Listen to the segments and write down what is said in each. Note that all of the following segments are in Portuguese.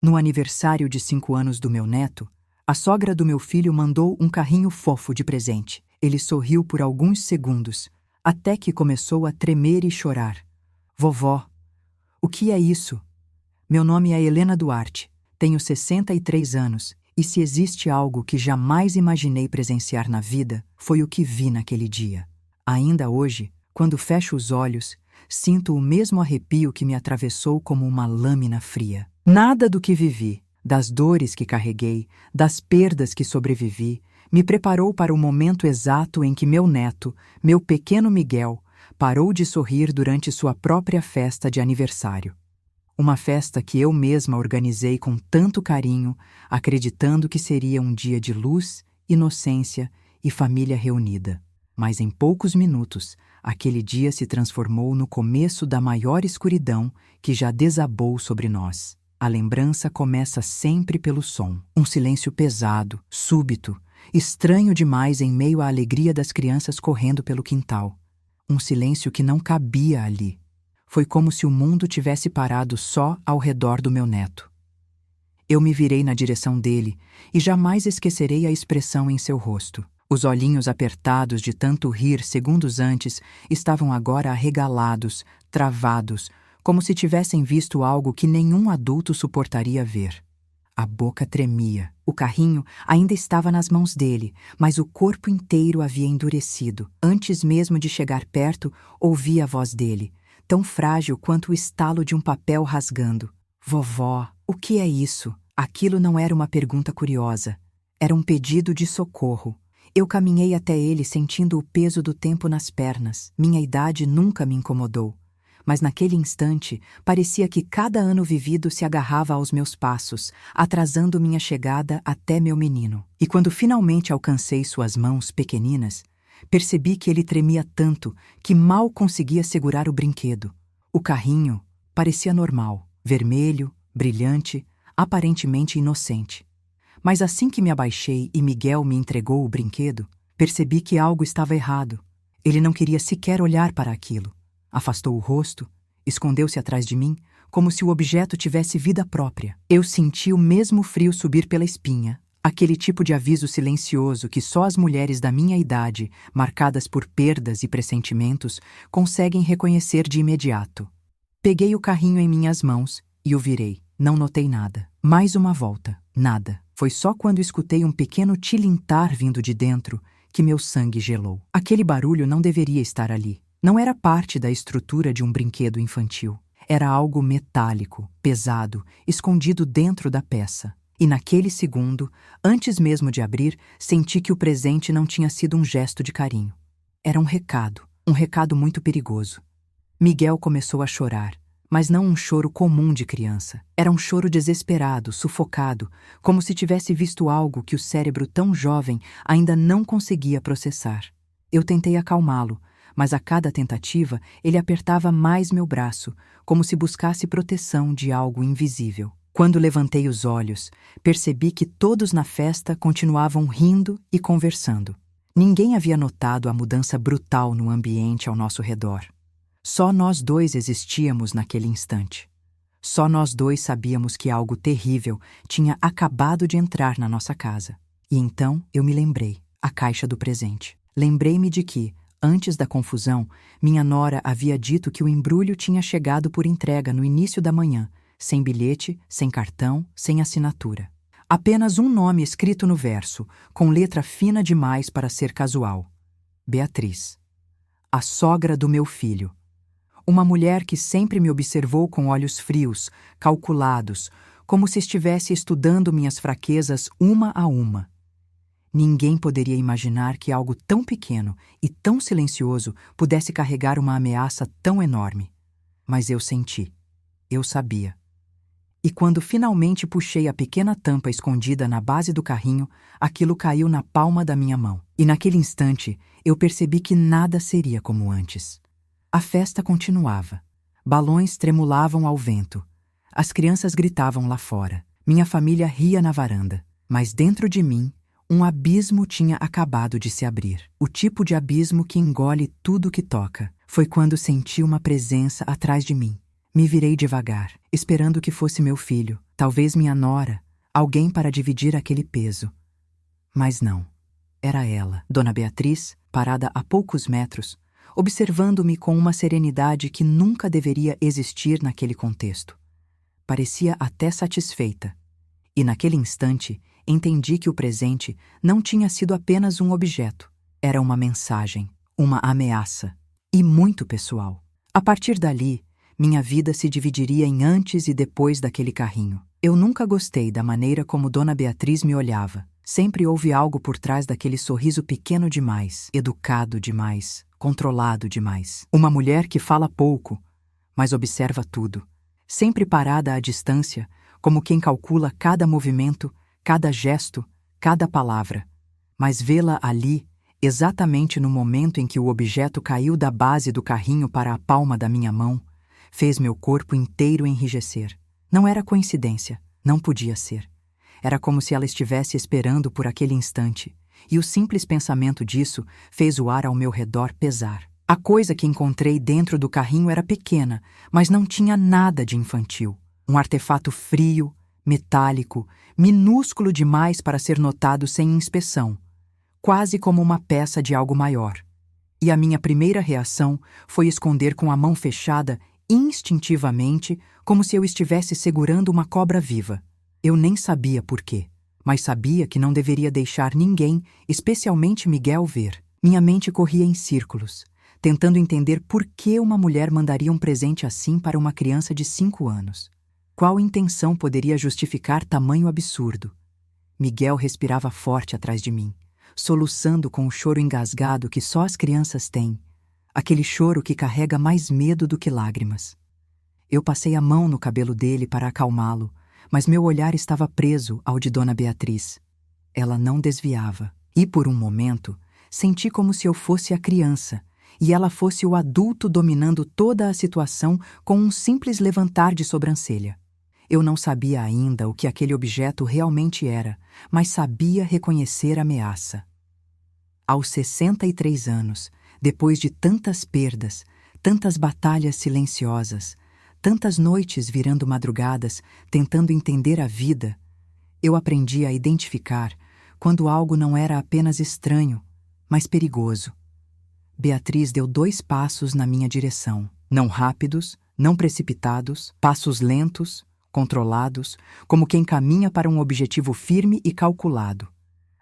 No aniversário de 5 anos do meu neto, a sogra do meu filho mandou um carrinho fofo de presente. Ele sorriu por alguns segundos, até que começou a tremer e chorar. Vovó, o que é isso? Meu nome é Helena Duarte, tenho 63 anos, e se existe algo que jamais imaginei presenciar na vida, foi o que vi naquele dia. Ainda hoje, quando fecho os olhos, sinto o mesmo arrepio que me atravessou como uma lâmina fria. Nada do que vivi, das dores que carreguei, das perdas que sobrevivi, me preparou para o momento exato em que meu neto, meu pequeno Miguel, parou de sorrir durante sua própria festa de aniversário. Uma festa que eu mesma organizei com tanto carinho, acreditando que seria um dia de luz, inocência e família reunida. Mas em poucos minutos, aquele dia se transformou no começo da maior escuridão que já desabou sobre nós. A lembrança começa sempre pelo som. Um silêncio pesado, súbito, estranho demais em meio à alegria das crianças correndo pelo quintal. Um silêncio que não cabia ali. Foi como se o mundo tivesse parado só ao redor do meu neto. Eu me virei na direção dele e jamais esquecerei a expressão em seu rosto. Os olhinhos apertados de tanto rir segundos antes estavam agora arregalados, travados, como se tivessem visto algo que nenhum adulto suportaria ver. A boca tremia. O carrinho ainda estava nas mãos dele, mas o corpo inteiro havia endurecido. Antes mesmo de chegar perto, ouvi a voz dele, tão frágil quanto o estalo de um papel rasgando. Vovó, o que é isso? Aquilo não era uma pergunta curiosa. Era um pedido de socorro. Eu caminhei até ele sentindo o peso do tempo nas pernas. Minha idade nunca me incomodou. Mas naquele instante, parecia que cada ano vivido se agarrava aos meus passos, atrasando minha chegada até meu menino. E quando finalmente alcancei suas mãos pequeninas, percebi que ele tremia tanto que mal conseguia segurar o brinquedo. O carrinho parecia normal, vermelho, brilhante, aparentemente inocente. Mas assim que me abaixei e Miguel me entregou o brinquedo, percebi que algo estava errado. Ele não queria sequer olhar para aquilo. Afastou o rosto, escondeu-se atrás de mim, como se o objeto tivesse vida própria. Eu senti o mesmo frio subir pela espinha, aquele tipo de aviso silencioso que só as mulheres da minha idade, marcadas por perdas e pressentimentos, conseguem reconhecer de imediato. Peguei o carrinho em minhas mãos e o virei. Não notei nada. Mais uma volta. Nada. Foi só quando escutei um pequeno tilintar vindo de dentro que meu sangue gelou. Aquele barulho não deveria estar ali. Não era parte da estrutura de um brinquedo infantil. Era algo metálico, pesado, escondido dentro da peça. E naquele segundo, antes mesmo de abrir, senti que o presente não tinha sido um gesto de carinho. Era um recado muito perigoso. Miguel começou a chorar, mas não um choro comum de criança. Era um choro desesperado, sufocado, como se tivesse visto algo que o cérebro tão jovem ainda não conseguia processar. Eu tentei acalmá-lo, mas a cada tentativa ele apertava mais meu braço, como se buscasse proteção de algo invisível. Quando levantei os olhos, percebi que todos na festa continuavam rindo e conversando. Ninguém havia notado a mudança brutal no ambiente ao nosso redor. Só nós dois existíamos naquele instante. Só nós dois sabíamos que algo terrível tinha acabado de entrar na nossa casa. E então eu me lembrei, a caixa do presente. Lembrei-me de que, antes da confusão, minha nora havia dito que o embrulho tinha chegado por entrega no início da manhã, sem bilhete, sem cartão, sem assinatura. Apenas um nome escrito no verso, com letra fina demais para ser casual. Beatriz. A sogra do meu filho. Uma mulher que sempre me observou com olhos frios, calculados, como se estivesse estudando minhas fraquezas uma a uma. Ninguém poderia imaginar que algo tão pequeno e tão silencioso pudesse carregar uma ameaça tão enorme. Mas eu senti. Eu sabia. E quando finalmente puxei a pequena tampa escondida na base do carrinho, aquilo caiu na palma da minha mão. E naquele instante, eu percebi que nada seria como antes. A festa continuava. Balões tremulavam ao vento. As crianças gritavam lá fora. Minha família ria na varanda. Mas dentro de mim, um abismo tinha acabado de se abrir. O tipo de abismo que engole tudo que toca. Foi quando senti uma presença atrás de mim. Me virei devagar, esperando que fosse meu filho, Talvez minha nora, alguém para dividir aquele peso. Mas não. Era ela, Dona Beatriz, parada a poucos metros, observando-me com uma serenidade que nunca deveria existir naquele contexto. Parecia até satisfeita. E naquele instante, entendi que o presente não tinha sido apenas um objeto. Era uma mensagem, uma ameaça, e muito pessoal. A partir dali, minha vida se dividiria em antes e depois daquele carrinho. Eu nunca gostei da maneira como Dona Beatriz me olhava. Sempre houve algo por trás daquele sorriso pequeno demais, educado demais, controlado demais. Uma mulher que fala pouco, mas observa tudo. Sempre parada à distância, como quem calcula cada movimento, cada gesto, cada palavra. Mas vê-la ali, exatamente no momento em que o objeto caiu da base do carrinho para a palma da minha mão, fez meu corpo inteiro enrijecer. Não era coincidência, não podia ser. Era como se ela estivesse esperando por aquele instante, e o simples pensamento disso fez o ar ao meu redor pesar. A coisa que encontrei dentro do carrinho era pequena, mas não tinha nada de infantil. Um artefato frio, metálico, minúsculo demais para ser notado sem inspeção, quase como uma peça de algo maior. E a minha primeira reação foi esconder com a mão fechada instintivamente, como se eu estivesse segurando uma cobra viva. Eu nem sabia por quê, mas sabia que não deveria deixar ninguém, especialmente Miguel, ver. Minha mente corria em círculos, tentando entender por que uma mulher mandaria um presente assim para uma criança de 5 anos. Qual intenção poderia justificar tamanho absurdo? Miguel respirava forte atrás de mim, soluçando com o choro engasgado que só as crianças têm, aquele choro que carrega mais medo do que lágrimas. Eu passei a mão no cabelo dele para acalmá-lo, mas meu olhar estava preso ao de Dona Beatriz. Ela não desviava, e por um momento senti como se eu fosse a criança e ela fosse o adulto dominando toda a situação com um simples levantar de sobrancelha. Eu não sabia ainda o que aquele objeto realmente era, mas sabia reconhecer a ameaça. Aos 63 anos, depois de tantas perdas, tantas batalhas silenciosas, tantas noites virando madrugadas, tentando entender a vida, eu aprendi a identificar quando algo não era apenas estranho, mas perigoso. Beatriz deu 2 passos na minha direção, não rápidos, não precipitados, passos lentos, controlados, como quem caminha para um objetivo firme e calculado.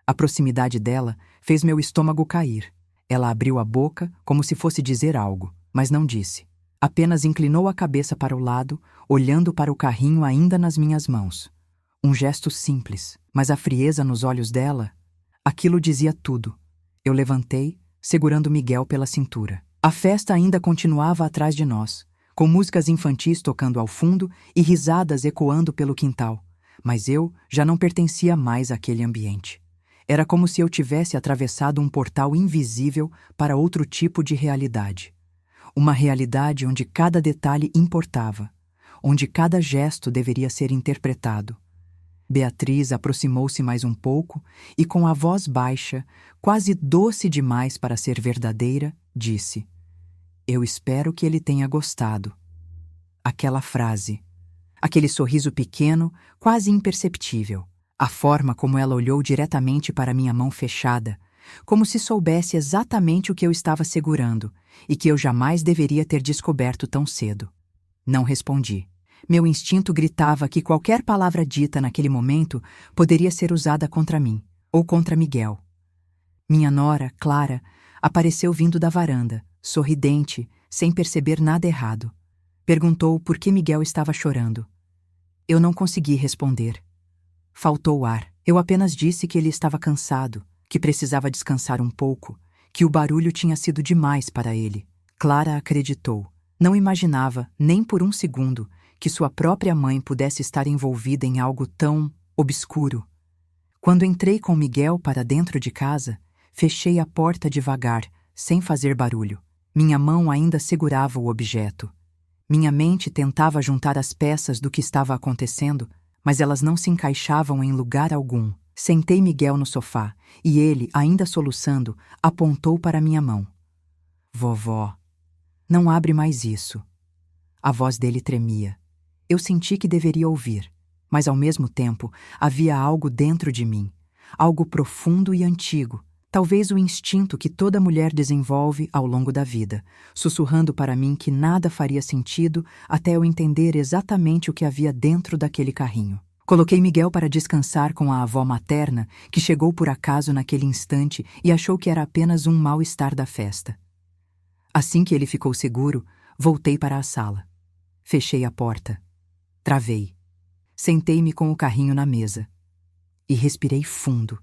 A proximidade dela fez meu estômago cair. Ela abriu a boca como se fosse dizer algo, mas não disse. Apenas inclinou a cabeça para o lado, olhando para o carrinho ainda nas minhas mãos. Um gesto simples, mas a frieza nos olhos dela, aquilo dizia tudo. Eu levantei, segurando Miguel pela cintura. A festa ainda continuava atrás de nós, com músicas infantis tocando ao fundo e risadas ecoando pelo quintal, mas eu já não pertencia mais àquele ambiente. Era como se eu tivesse atravessado um portal invisível para outro tipo de realidade. Uma realidade onde cada detalhe importava, onde cada gesto deveria ser interpretado. Beatriz aproximou-se mais um pouco e, com a voz baixa, quase doce demais para ser verdadeira, disse: "Eu espero que ele tenha gostado." Aquela frase, aquele sorriso pequeno, quase imperceptível, a forma como ela olhou diretamente para minha mão fechada, como se soubesse exatamente o que eu estava segurando e que eu jamais deveria ter descoberto tão cedo. Não respondi. Meu instinto gritava que qualquer palavra dita naquele momento poderia ser usada contra mim, ou contra Miguel. Minha nora, Clara, apareceu vindo da varanda, sorridente, sem perceber nada errado. Perguntou por que Miguel estava chorando. Eu não consegui responder. Faltou ar. Eu apenas disse que ele estava cansado, que precisava descansar um pouco, que o barulho tinha sido demais para ele. Clara acreditou. Não imaginava, nem por um segundo, que sua própria mãe pudesse estar envolvida em algo tão obscuro. Quando entrei com Miguel para dentro de casa, fechei a porta devagar, sem fazer barulho. Minha mão ainda segurava o objeto. Minha mente tentava juntar as peças do que estava acontecendo, mas elas não se encaixavam em lugar algum. Sentei Miguel no sofá e ele, ainda soluçando, apontou para minha mão. "Vovó, não abre mais isso." A voz dele tremia. Eu senti que deveria ouvir. Mas, ao mesmo tempo, havia algo dentro de mim, algo profundo e antigo, talvez o instinto que toda mulher desenvolve ao longo da vida, sussurrando para mim que nada faria sentido até eu entender exatamente o que havia dentro daquele carrinho. Coloquei Miguel para descansar com a avó materna, que chegou por acaso naquele instante e achou que era apenas um mal-estar da festa. Assim que ele ficou seguro, voltei para a sala. Fechei a porta. Travei. Sentei-me com o carrinho na mesa. E respirei fundo.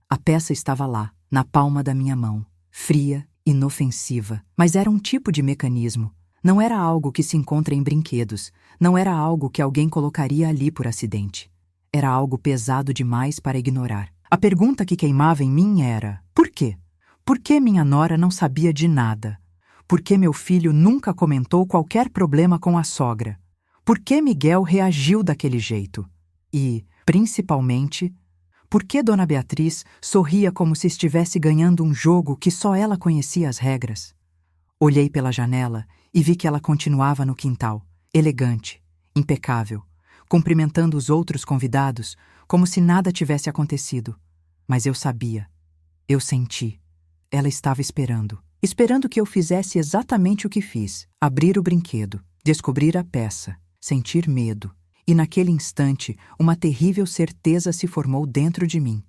A peça estava lá, na palma da minha mão, fria, inofensiva. Mas era um tipo de mecanismo. Não era algo que se encontra em brinquedos. Não era algo que alguém colocaria ali por acidente. Era algo pesado demais para ignorar. A pergunta que queimava em mim era: por quê? Por que minha nora não sabia de nada? Por que meu filho nunca comentou qualquer problema com a sogra? Por que Miguel reagiu daquele jeito? E, principalmente, por que Dona Beatriz sorria como se estivesse ganhando um jogo que só ela conhecia as regras? Olhei pela janela e vi que ela continuava no quintal, elegante, impecável, cumprimentando os outros convidados como se nada tivesse acontecido. Mas eu sabia, eu senti, ela estava esperando. Esperando que eu fizesse exatamente o que fiz: abrir o brinquedo, descobrir a peça, sentir medo. E naquele instante, uma terrível certeza se formou dentro de mim.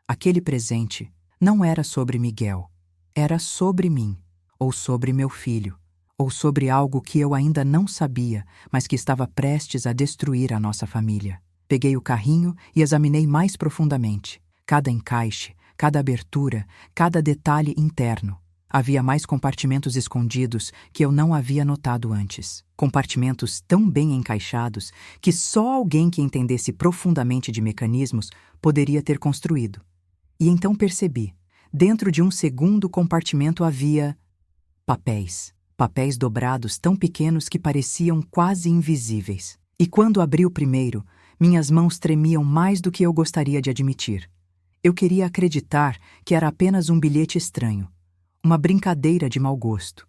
Aquele presente não era sobre Miguel. Era sobre mim, ou sobre meu filho, ou sobre algo que eu ainda não sabia, mas que estava prestes a destruir a nossa família. Peguei o carrinho e examinei mais profundamente. Cada encaixe, cada abertura, cada detalhe interno. Havia mais compartimentos escondidos que eu não havia notado antes. Compartimentos tão bem encaixados que só alguém que entendesse profundamente de mecanismos poderia ter construído. E então percebi. Dentro de um segundo compartimento havia papéis. Papéis dobrados tão pequenos que pareciam quase invisíveis. E quando abri o primeiro, minhas mãos tremiam mais do que eu gostaria de admitir. Eu queria acreditar que era apenas um bilhete estranho. Uma brincadeira de mau gosto.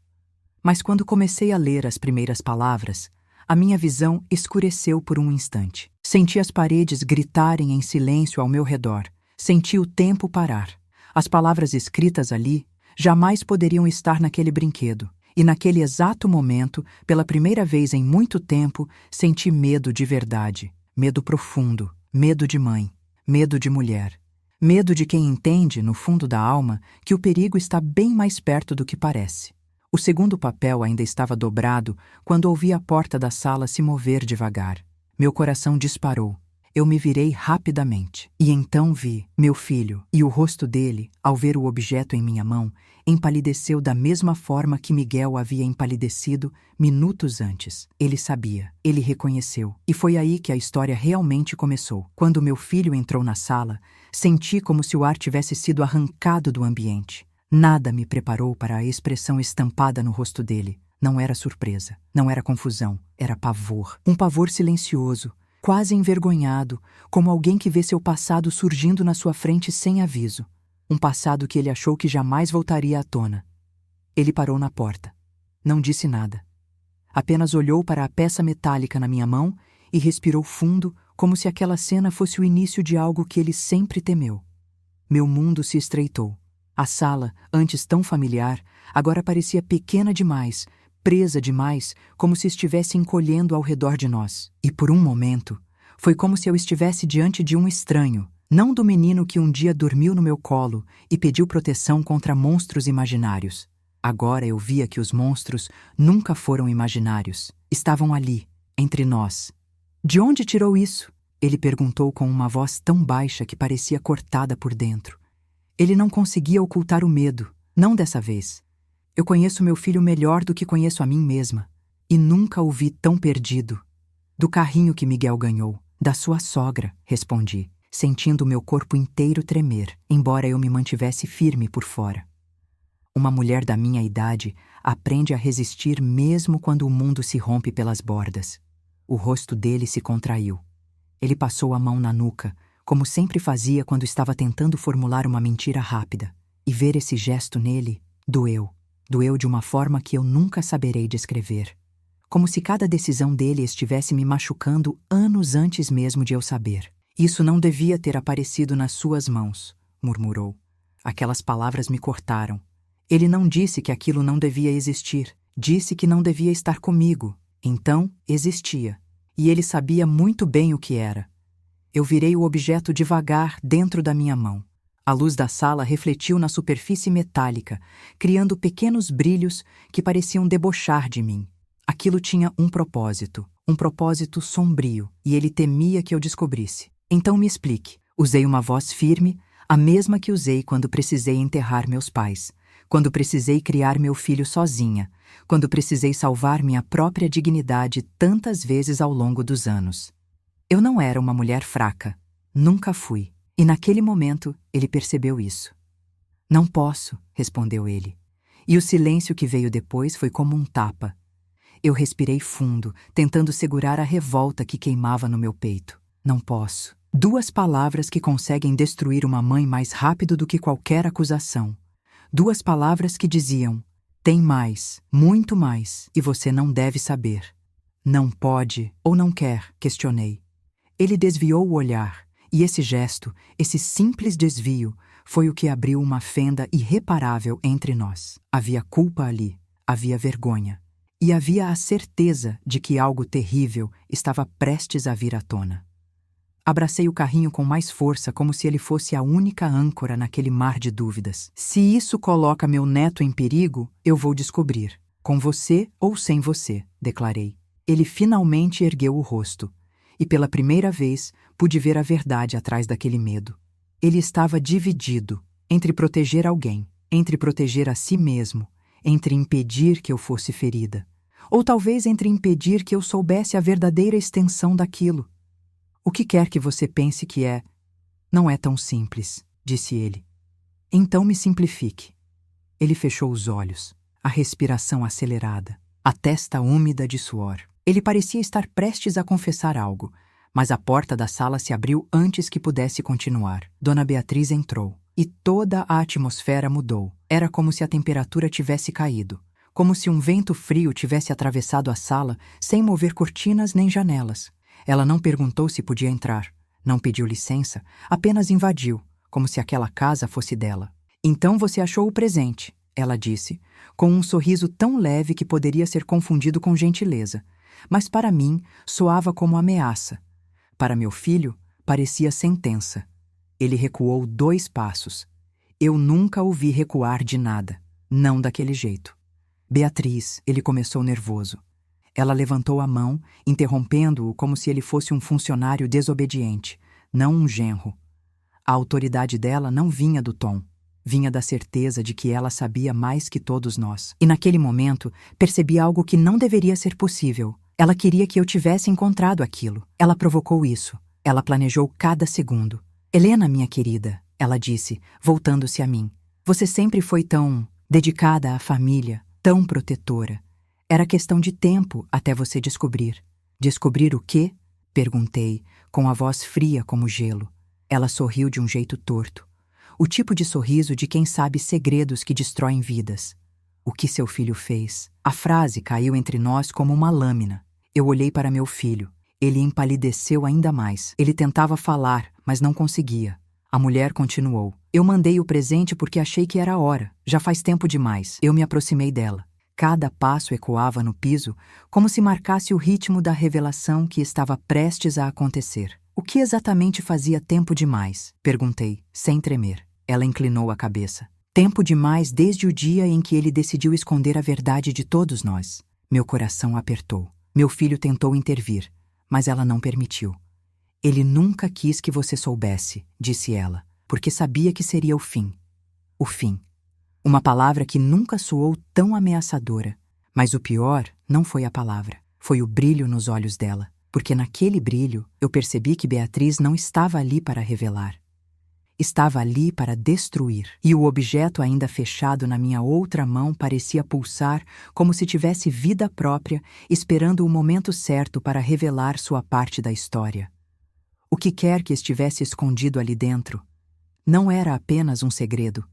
Mas quando comecei a ler as primeiras palavras, a minha visão escureceu por um instante. Senti as paredes gritarem em silêncio ao meu redor. Senti o tempo parar. As palavras escritas ali jamais poderiam estar naquele brinquedo. E naquele exato momento, pela primeira vez em muito tempo, senti medo de verdade. Medo profundo. Medo de mãe. Medo de mulher. Medo de quem entende, no fundo da alma, que o perigo está bem mais perto do que parece. O segundo papel ainda estava dobrado quando ouvi a porta da sala se mover devagar. Meu coração disparou. Eu me virei rapidamente. E então vi meu filho, e o rosto dele, ao ver o objeto em minha mão, empalideceu da mesma forma que Miguel havia empalidecido minutos antes. Ele sabia, ele reconheceu. E foi aí que a história realmente começou. Quando meu filho entrou na sala, senti como se o ar tivesse sido arrancado do ambiente. Nada me preparou para a expressão estampada no rosto dele. Não era surpresa, não era confusão, era pavor. Um pavor silencioso, quase envergonhado, como alguém que vê seu passado surgindo na sua frente sem aviso. Um passado que ele achou que jamais voltaria à tona. Ele parou na porta. Não disse nada. Apenas olhou para a peça metálica na minha mão e respirou fundo, como se aquela cena fosse o início de algo que ele sempre temeu. Meu mundo se estreitou. A sala, antes tão familiar, agora parecia pequena demais, presa demais, como se estivesse encolhendo ao redor de nós. E por um momento, foi como se eu estivesse diante de um estranho, não do menino que um dia dormiu no meu colo e pediu proteção contra monstros imaginários. Agora eu via que os monstros nunca foram imaginários. Estavam ali, entre nós. De onde tirou isso? Ele perguntou com uma voz tão baixa que parecia cortada por dentro. Ele não conseguia ocultar o medo, não dessa vez. Eu conheço meu filho melhor do que conheço a mim mesma. E nunca o vi tão perdido. Do carrinho que Miguel ganhou, da sua sogra, respondi, sentindo meu corpo inteiro tremer, embora eu me mantivesse firme por fora. Uma mulher da minha idade aprende a resistir mesmo quando o mundo se rompe pelas bordas. O rosto dele se contraiu. Ele passou a mão na nuca, como sempre fazia quando estava tentando formular uma mentira rápida. E ver esse gesto nele doeu. Doeu de uma forma que eu nunca saberei descrever. como se cada decisão dele estivesse me machucando anos antes mesmo de eu saber. Isso não devia ter aparecido nas suas mãos, murmurou. Aquelas palavras me cortaram. Ele não disse que aquilo não devia existir, disse que não devia estar comigo. Então, existia. E ele sabia muito bem o que era. Eu virei o objeto devagar dentro da minha mão. A luz da sala refletiu na superfície metálica, criando pequenos brilhos que pareciam debochar de mim. Aquilo tinha um propósito sombrio, e ele temia que eu descobrisse. Então me explique. Usei uma voz firme, a mesma que usei quando precisei enterrar meus pais, quando precisei criar meu filho sozinha, quando precisei salvar minha própria dignidade tantas vezes ao longo dos anos. Eu não era uma mulher fraca. Nunca fui. E naquele momento, ele percebeu isso. Não posso, respondeu ele. E o silêncio que veio depois foi como um tapa. Eu respirei fundo, tentando segurar a revolta que queimava no meu peito. Não posso. 2 palavras que conseguem destruir uma mãe mais rápido do que qualquer acusação. 2 palavras que diziam: tem mais, muito mais, e você não deve saber. Não pode ou não quer, questionei. Ele desviou o olhar, e esse gesto, esse simples desvio, foi o que abriu uma fenda irreparável entre nós. Havia culpa ali, havia vergonha, e havia a certeza de que algo terrível estava prestes a vir à tona. Abracei o carrinho com mais força, como se ele fosse a única âncora naquele mar de dúvidas. Se isso coloca meu neto em perigo, eu vou descobrir. Com você ou sem você, declarei. Ele finalmente ergueu o rosto. E pela primeira vez, pude ver a verdade atrás daquele medo. Ele estava dividido entre proteger alguém, entre proteger a si mesmo, entre impedir que eu fosse ferida. Ou talvez entre impedir que eu soubesse a verdadeira extensão daquilo. O que quer que você pense que é, não é tão simples, disse ele. Então me simplifique. Ele fechou os olhos, a respiração acelerada, a testa úmida de suor. Ele parecia estar prestes a confessar algo, mas a porta da sala se abriu antes que pudesse continuar. Dona Beatriz entrou, e toda a atmosfera mudou. Era como se a temperatura tivesse caído, como se um vento frio tivesse atravessado a sala sem mover cortinas nem janelas. Ela não perguntou se podia entrar, não pediu licença, apenas invadiu, como se aquela casa fosse dela. Então você achou o presente, ela disse, com um sorriso tão leve que poderia ser confundido com gentileza, mas para mim soava como ameaça. Para meu filho, parecia sentença. Ele recuou 2 passos. Eu nunca o vi recuar de nada, não daquele jeito. Beatriz, ele começou nervoso. Ela levantou a mão, interrompendo-o como se ele fosse um funcionário desobediente, não um genro. A autoridade dela não vinha do tom, vinha da certeza de que ela sabia mais que todos nós. E naquele momento, percebi algo que não deveria ser possível. Ela queria que eu tivesse encontrado aquilo. Ela provocou isso. Ela planejou cada segundo. Helena, minha querida, ela disse, voltando-se a mim. Você sempre foi tão dedicada à família, tão protetora. Era questão de tempo até você descobrir. Descobrir o quê? Perguntei, com a voz fria como gelo. Ela sorriu de um jeito torto. O tipo de sorriso de quem sabe segredos que destroem vidas. O que seu filho fez? A frase caiu entre nós como uma lâmina. Eu olhei para meu filho. Ele empalideceu ainda mais. Ele tentava falar, mas não conseguia. A mulher continuou. Eu mandei o presente porque achei que era a hora. Já faz tempo demais. Eu me aproximei dela. Cada passo ecoava no piso, como se marcasse o ritmo da revelação que estava prestes a acontecer. O que exatamente fazia tempo demais? Perguntei, sem tremer. Ela inclinou a cabeça. Tempo demais desde o dia em que ele decidiu esconder a verdade de todos nós. Meu coração apertou. Meu filho tentou intervir, mas ela não permitiu. Ele nunca quis que você soubesse, disse ela, porque sabia que seria o fim. O fim. Uma palavra que nunca soou tão ameaçadora. Mas o pior não foi a palavra. Foi o brilho nos olhos dela. Porque naquele brilho eu percebi que Beatriz não estava ali para revelar. Estava ali para destruir. E o objeto ainda fechado na minha outra mão parecia pulsar como se tivesse vida própria, esperando o momento certo para revelar sua parte da história. O que quer que estivesse escondido ali dentro não era apenas um segredo.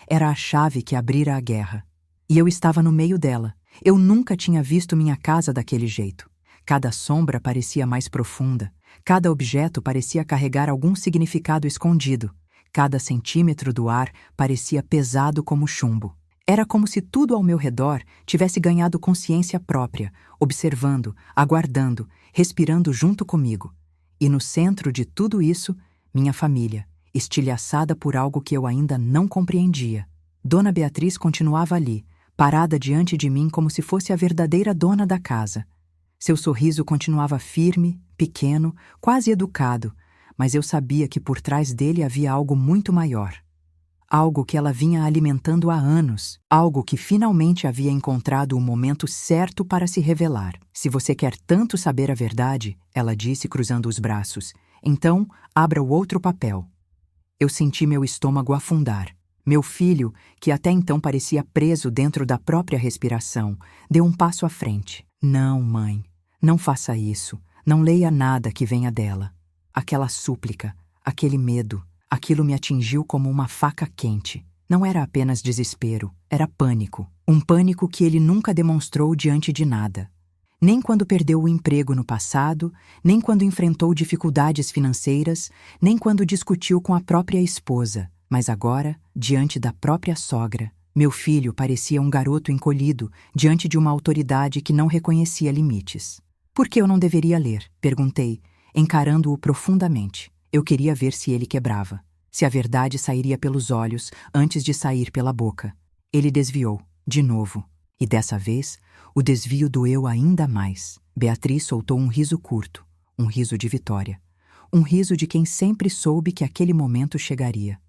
Era a chave que abrira a guerra. E eu estava no meio dela, Eu nunca tinha visto minha casa daquele jeito. Cada sombra parecia mais profunda. Cada objeto parecia carregar algum significado escondido. Cada centímetro do ar parecia pesado como chumbo. Era como se tudo ao meu redor tivesse ganhado consciência própria, observando, aguardando, respirando junto comigo. E no centro de tudo isso, minha família, estilhaçada por algo que eu ainda não compreendia. Dona Beatriz continuava ali, parada diante de mim como se fosse a verdadeira dona da casa. Seu sorriso continuava firme, pequeno, quase educado, mas eu sabia que por trás dele havia algo muito maior. Algo que ela vinha alimentando há anos, algo que finalmente havia encontrado o momento certo para se revelar. Se você quer tanto saber a verdade, ela disse cruzando os braços, então abra o outro papel. Eu senti meu estômago afundar. Meu filho, que até então parecia preso dentro da própria respiração, deu um passo à frente. Não, mãe, não faça isso. Não leia nada que venha dela. Aquela súplica, aquele medo, aquilo me atingiu como uma faca quente. Não era apenas desespero, era pânico. Um pânico que ele nunca demonstrou diante de nada. Nem quando perdeu o emprego no passado, nem quando enfrentou dificuldades financeiras, nem quando discutiu com a própria esposa. Mas agora, diante da própria sogra, meu filho parecia um garoto encolhido diante de uma autoridade que não reconhecia limites. Por que eu não deveria ler? Perguntei, encarando-o profundamente. Eu queria ver se ele quebrava, se a verdade sairia pelos olhos antes de sair pela boca. Ele desviou, de novo, e dessa vez, o desvio doeu ainda mais. Beatriz soltou um riso curto, um riso de vitória. Um riso de quem sempre soube que aquele momento chegaria.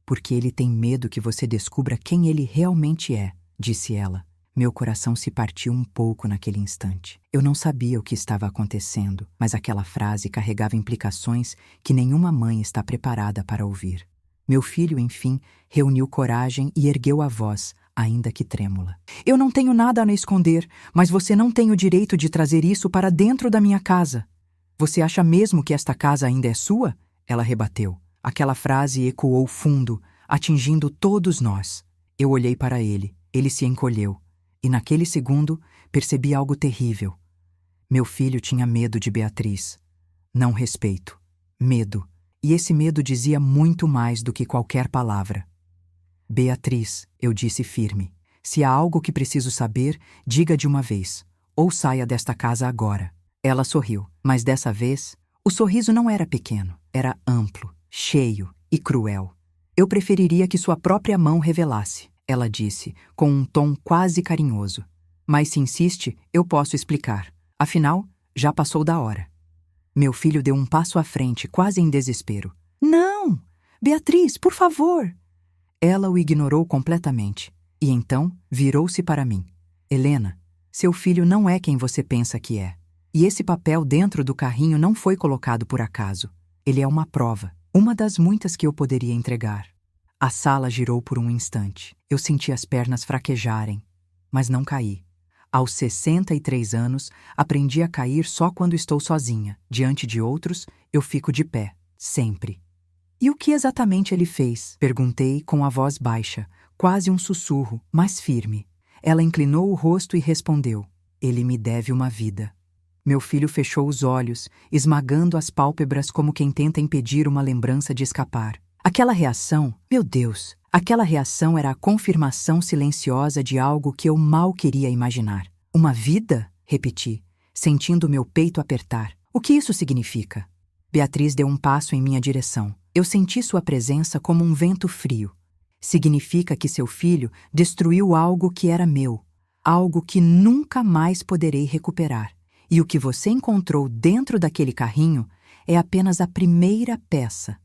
Porque ele tem medo que você descubra quem ele realmente é, disse ela. Meu coração se partiu um pouco naquele instante. Eu não sabia o que estava acontecendo, mas aquela frase carregava implicações que nenhuma mãe está preparada para ouvir. Meu filho, enfim, reuniu coragem e ergueu a voz, ainda que trêmula. Eu não tenho nada a esconder, mas você não tem o direito de trazer isso para dentro da minha casa. Você acha mesmo que esta casa ainda é sua? Ela rebateu. Aquela frase ecoou fundo, atingindo todos nós. Eu olhei para ele. Ele se encolheu. E naquele segundo, percebi algo terrível. Meu filho tinha medo de Beatriz. Não respeito. Medo. E esse medo dizia muito mais do que qualquer palavra. Beatriz, eu disse firme. Se há algo que preciso saber, diga de uma vez. Ou saia desta casa agora. Ela sorriu, mas dessa vez, o sorriso não era pequeno. Era amplo, cheio e cruel. Eu preferiria que sua própria mão revelasse. Ela disse, com um tom quase carinhoso. Mas se insiste, eu posso explicar. Afinal, já passou da hora. Meu filho deu um passo à frente, quase em desespero. Não! Beatriz, por favor! Ela o ignorou completamente. E então, virou-se para mim. Helena, seu filho não é quem você pensa que é. E esse papel dentro do carrinho não foi colocado por acaso. Ele é uma prova. Uma das muitas que eu poderia entregar. A sala girou por um instante. Eu senti as pernas fraquejarem, mas não caí. Aos 63 anos, aprendi a cair só quando estou sozinha. Diante de outros, eu fico de pé, sempre. E o que exatamente ele fez? Perguntei com a voz baixa, quase um sussurro, mas firme. Ela inclinou o rosto e respondeu: ele me deve uma vida. Meu filho fechou os olhos, esmagando as pálpebras como quem tenta impedir uma lembrança de escapar. Aquela reação, meu Deus, aquela reação era a confirmação silenciosa de algo que eu mal queria imaginar. Uma vida? Repeti, sentindo meu peito apertar. O que isso significa? Beatriz deu um passo em minha direção. Eu senti sua presença como um vento frio. Significa que seu filho destruiu algo que era meu, algo que nunca mais poderei recuperar. E o que você encontrou dentro daquele carrinho é apenas a primeira peça.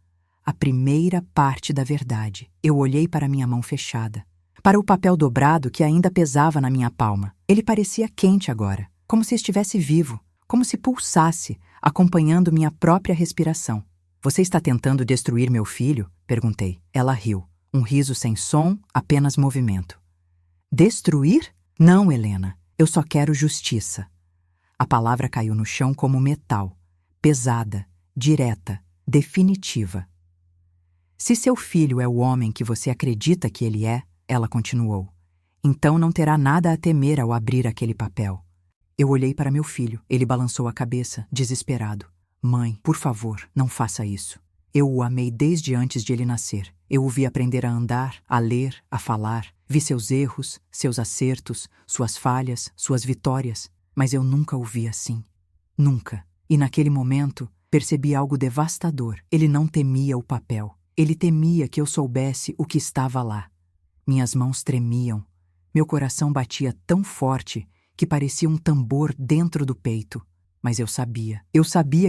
A primeira parte da verdade. Eu olhei para minha mão fechada, para o papel dobrado que ainda pesava na minha palma. Ele parecia quente agora, como se estivesse vivo, como se pulsasse, acompanhando minha própria respiração. Você está tentando destruir meu filho? Perguntei. Ela riu. Um riso sem som, apenas movimento. Destruir? Não, Helena. Eu só quero justiça. A palavra caiu no chão como metal, pesada, direta, definitiva. Se seu filho é o homem que você acredita que ele é, ela continuou, Então não terá nada a temer ao abrir aquele papel. Eu olhei para meu filho. Ele balançou a cabeça, desesperado. Mãe, por favor, não faça isso. Eu o amei desde antes de ele nascer. Eu o vi aprender a andar, a ler, a falar. Vi seus erros, seus acertos, suas falhas, suas vitórias. Mas eu nunca o vi assim. Nunca. E naquele momento, percebi algo devastador. Ele não temia o papel. Ele temia que eu soubesse o que estava lá. Minhas mãos tremiam. Meu coração batia tão forte que parecia um tambor dentro do peito. Mas eu sabia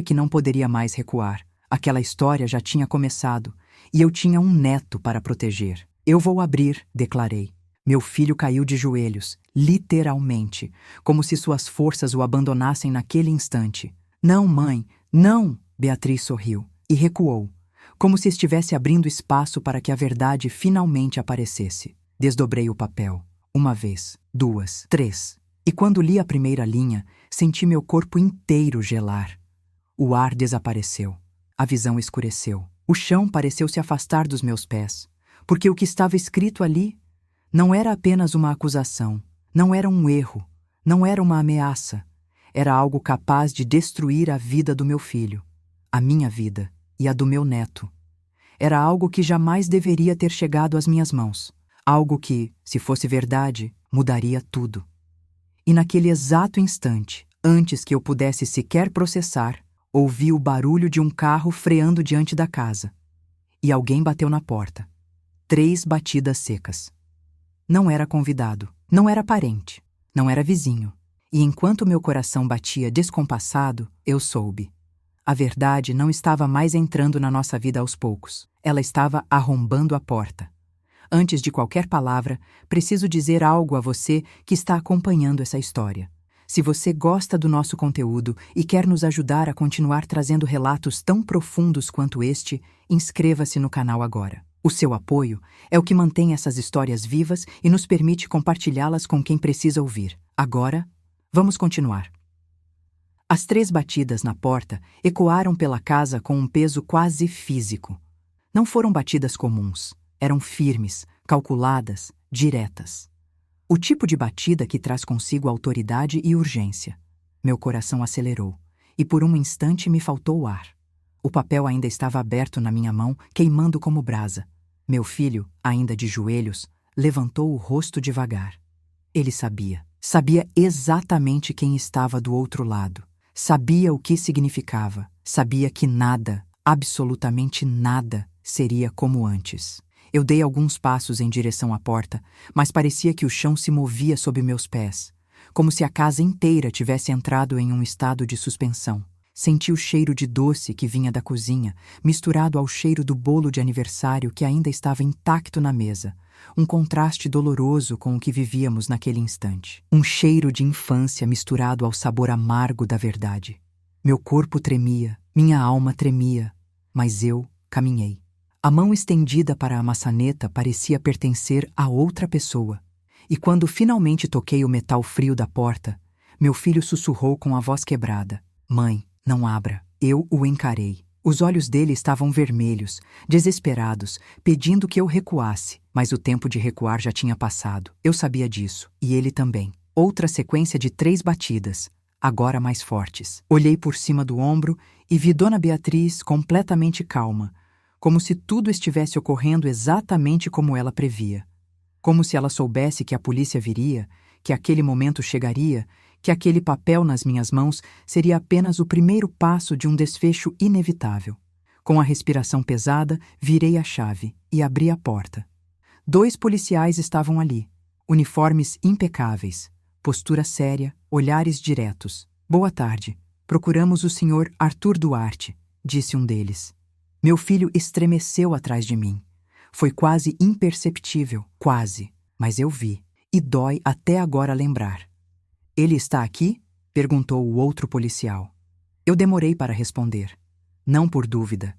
que não poderia mais recuar. Aquela história já tinha começado, e eu tinha um neto para proteger. Eu vou abrir, declarei. Meu filho caiu de joelhos, literalmente, como se suas forças o abandonassem naquele instante. Não, mãe, não! Beatriz sorriu e recuou, como se estivesse abrindo espaço para que a verdade finalmente aparecesse. Desdobrei o papel. Uma vez, duas, três. E quando li a primeira linha, senti meu corpo inteiro gelar. O ar desapareceu. A visão escureceu. O chão pareceu se afastar dos meus pés, porque o que estava escrito ali não era apenas uma acusação, não era um erro, não era uma ameaça. Era algo capaz de destruir a vida do meu filho, a minha vida e a do meu neto. Era algo que jamais deveria ter chegado às minhas mãos. Algo que, se fosse verdade, mudaria tudo. E naquele exato instante, antes que eu pudesse sequer processar, ouvi o barulho de um carro freando diante da casa. E alguém bateu na porta. 3 batidas secas. Não era convidado, não era parente, não era vizinho. E enquanto meu coração batia descompassado, eu soube. A verdade não estava mais entrando na nossa vida aos poucos. Ela estava arrombando a porta. Antes de qualquer palavra, preciso dizer algo a você que está acompanhando essa história. Se você gosta do nosso conteúdo e quer nos ajudar a continuar trazendo relatos tão profundos quanto este, inscreva-se no canal agora. O seu apoio é o que mantém essas histórias vivas e nos permite compartilhá-las com quem precisa ouvir. Agora, vamos continuar. As 3 batidas na porta ecoaram pela casa com um peso quase físico. Não foram batidas comuns. Eram firmes, calculadas, diretas. O tipo de batida que traz consigo autoridade e urgência. Meu coração acelerou, e por um instante me faltou ar. O papel ainda estava aberto na minha mão, queimando como brasa. Meu filho, ainda de joelhos, levantou o rosto devagar. Ele sabia exatamente quem estava do outro lado. Sabia o que significava. Sabia que nada, absolutamente nada, seria como antes. Eu dei alguns passos em direção à porta, mas parecia que o chão se movia sob meus pés, como se a casa inteira tivesse entrado em um estado de suspensão. Senti o cheiro de doce que vinha da cozinha, misturado ao cheiro do bolo de aniversário que ainda estava intacto na mesa, um contraste doloroso com o que vivíamos naquele instante. Um cheiro de infância misturado ao sabor amargo da verdade. Meu corpo tremia, minha alma tremia, mas eu caminhei. A mão estendida para a maçaneta parecia pertencer a outra pessoa. E quando finalmente toquei o metal frio da porta, meu filho sussurrou com a voz quebrada. Mãe, não abra. Eu o encarei. Os olhos dele estavam vermelhos, desesperados, pedindo que eu recuasse, mas o tempo de recuar já tinha passado. Eu sabia disso, e ele também. Outra sequência de 3 batidas, agora mais fortes. Olhei por cima do ombro e vi Dona Beatriz completamente calma, como se tudo estivesse ocorrendo exatamente como ela previa. Como se ela soubesse que a polícia viria, que aquele momento chegaria, que aquele papel nas minhas mãos seria apenas o primeiro passo de um desfecho inevitável. Com a respiração pesada, virei a chave e abri a porta. 2 policiais estavam ali, uniformes impecáveis, postura séria, olhares diretos. Boa tarde. Procuramos o Sr. Arthur Duarte, disse um deles. Meu filho estremeceu atrás de mim. Foi quase imperceptível, quase, mas eu vi, e dói até agora lembrar. Ele está aqui? Perguntou o outro policial. Eu demorei para responder. Não por dúvida,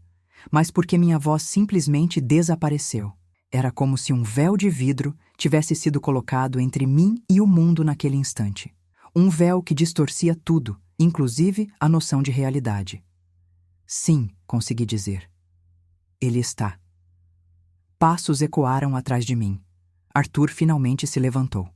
mas porque minha voz simplesmente desapareceu. Era como se um véu de vidro tivesse sido colocado entre mim e o mundo naquele instante. Um véu que distorcia tudo, inclusive a noção de realidade. Sim, consegui dizer. Ele está. Passos ecoaram atrás de mim. Arthur finalmente se levantou.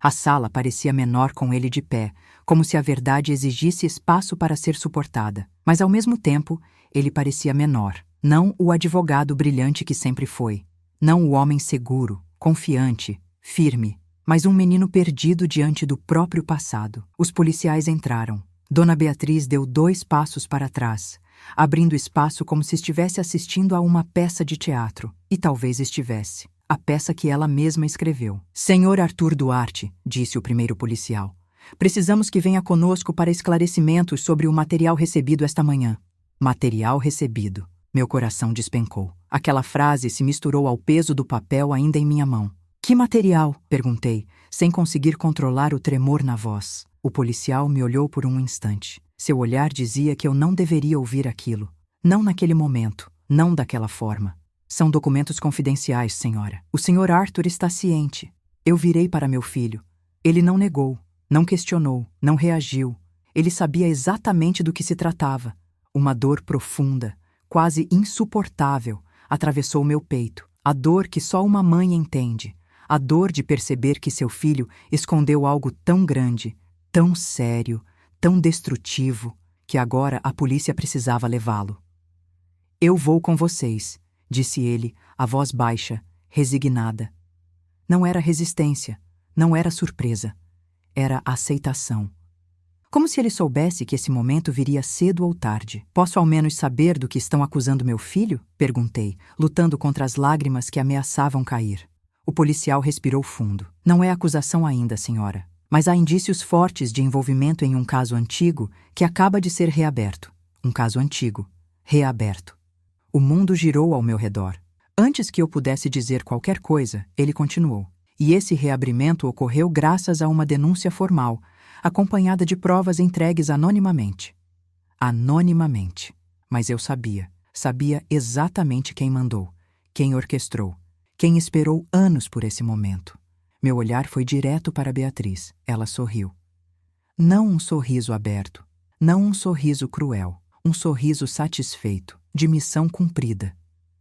A sala parecia menor com ele de pé, como se a verdade exigisse espaço para ser suportada. Mas, ao mesmo tempo, ele parecia menor. Não o advogado brilhante que sempre foi. Não o homem seguro, confiante, firme, mas um menino perdido diante do próprio passado. Os policiais entraram. Dona Beatriz deu 2 passos para trás, abrindo espaço como se estivesse assistindo a uma peça de teatro. E talvez estivesse. A peça que ela mesma escreveu. Senhor Arthur Duarte, disse o primeiro policial, precisamos que venha conosco para esclarecimentos sobre o material recebido esta manhã. Material recebido. Meu coração despencou. Aquela frase se misturou ao peso do papel ainda em minha mão. Que material? Perguntei, sem conseguir controlar o tremor na voz. O policial me olhou por um instante. Seu olhar dizia que eu não deveria ouvir aquilo. Não naquele momento, não daquela forma. São documentos confidenciais, senhora. O senhor Arthur está ciente. Eu virei para meu filho. Ele não negou, não questionou, não reagiu. Ele sabia exatamente do que se tratava. Uma dor profunda, quase insuportável, atravessou meu peito. A dor que só uma mãe entende. A dor de perceber que seu filho escondeu algo tão grande, tão sério, tão destrutivo, que agora a polícia precisava levá-lo. Eu vou com vocês, disse ele, a voz baixa, resignada. Não era resistência, não era surpresa. Era aceitação. Como se ele soubesse que esse momento viria cedo ou tarde. Posso ao menos saber do que estão acusando meu filho? Perguntei, lutando contra as lágrimas que ameaçavam cair. O policial respirou fundo. Não é acusação ainda, senhora. Mas há indícios fortes de envolvimento em um caso antigo que acaba de ser reaberto. Um caso antigo, reaberto. O mundo girou ao meu redor. Antes que eu pudesse dizer qualquer coisa, ele continuou. E esse reabrimento ocorreu graças a uma denúncia formal, acompanhada de provas entregues anonimamente. Anonimamente. Mas eu sabia. Sabia exatamente quem mandou, quem orquestrou, quem esperou anos por esse momento. Meu olhar foi direto para Beatriz. Ela sorriu. Não um sorriso aberto, não um sorriso cruel, um sorriso satisfeito, de missão cumprida.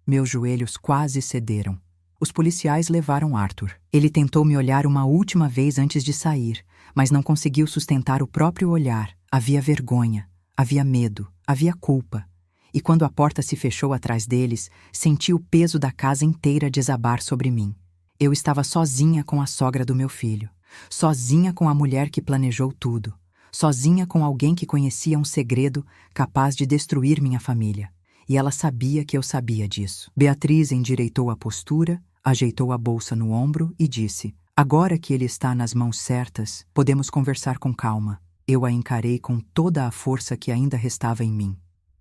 Meus joelhos quase cederam. Os policiais levaram Arthur. Ele tentou me olhar uma última vez antes de sair, mas não conseguiu sustentar o próprio olhar. Havia vergonha, havia medo, havia culpa. E quando a porta se fechou atrás deles, senti o peso da casa inteira desabar sobre mim. Eu estava sozinha com a sogra do meu filho, sozinha com a mulher que planejou tudo, sozinha com alguém que conhecia um segredo capaz de destruir minha família. E ela sabia que eu sabia disso. Beatriz endireitou a postura, ajeitou a bolsa no ombro e disse: agora que ele está nas mãos certas, podemos conversar com calma. Eu a encarei com toda a força que ainda restava em mim.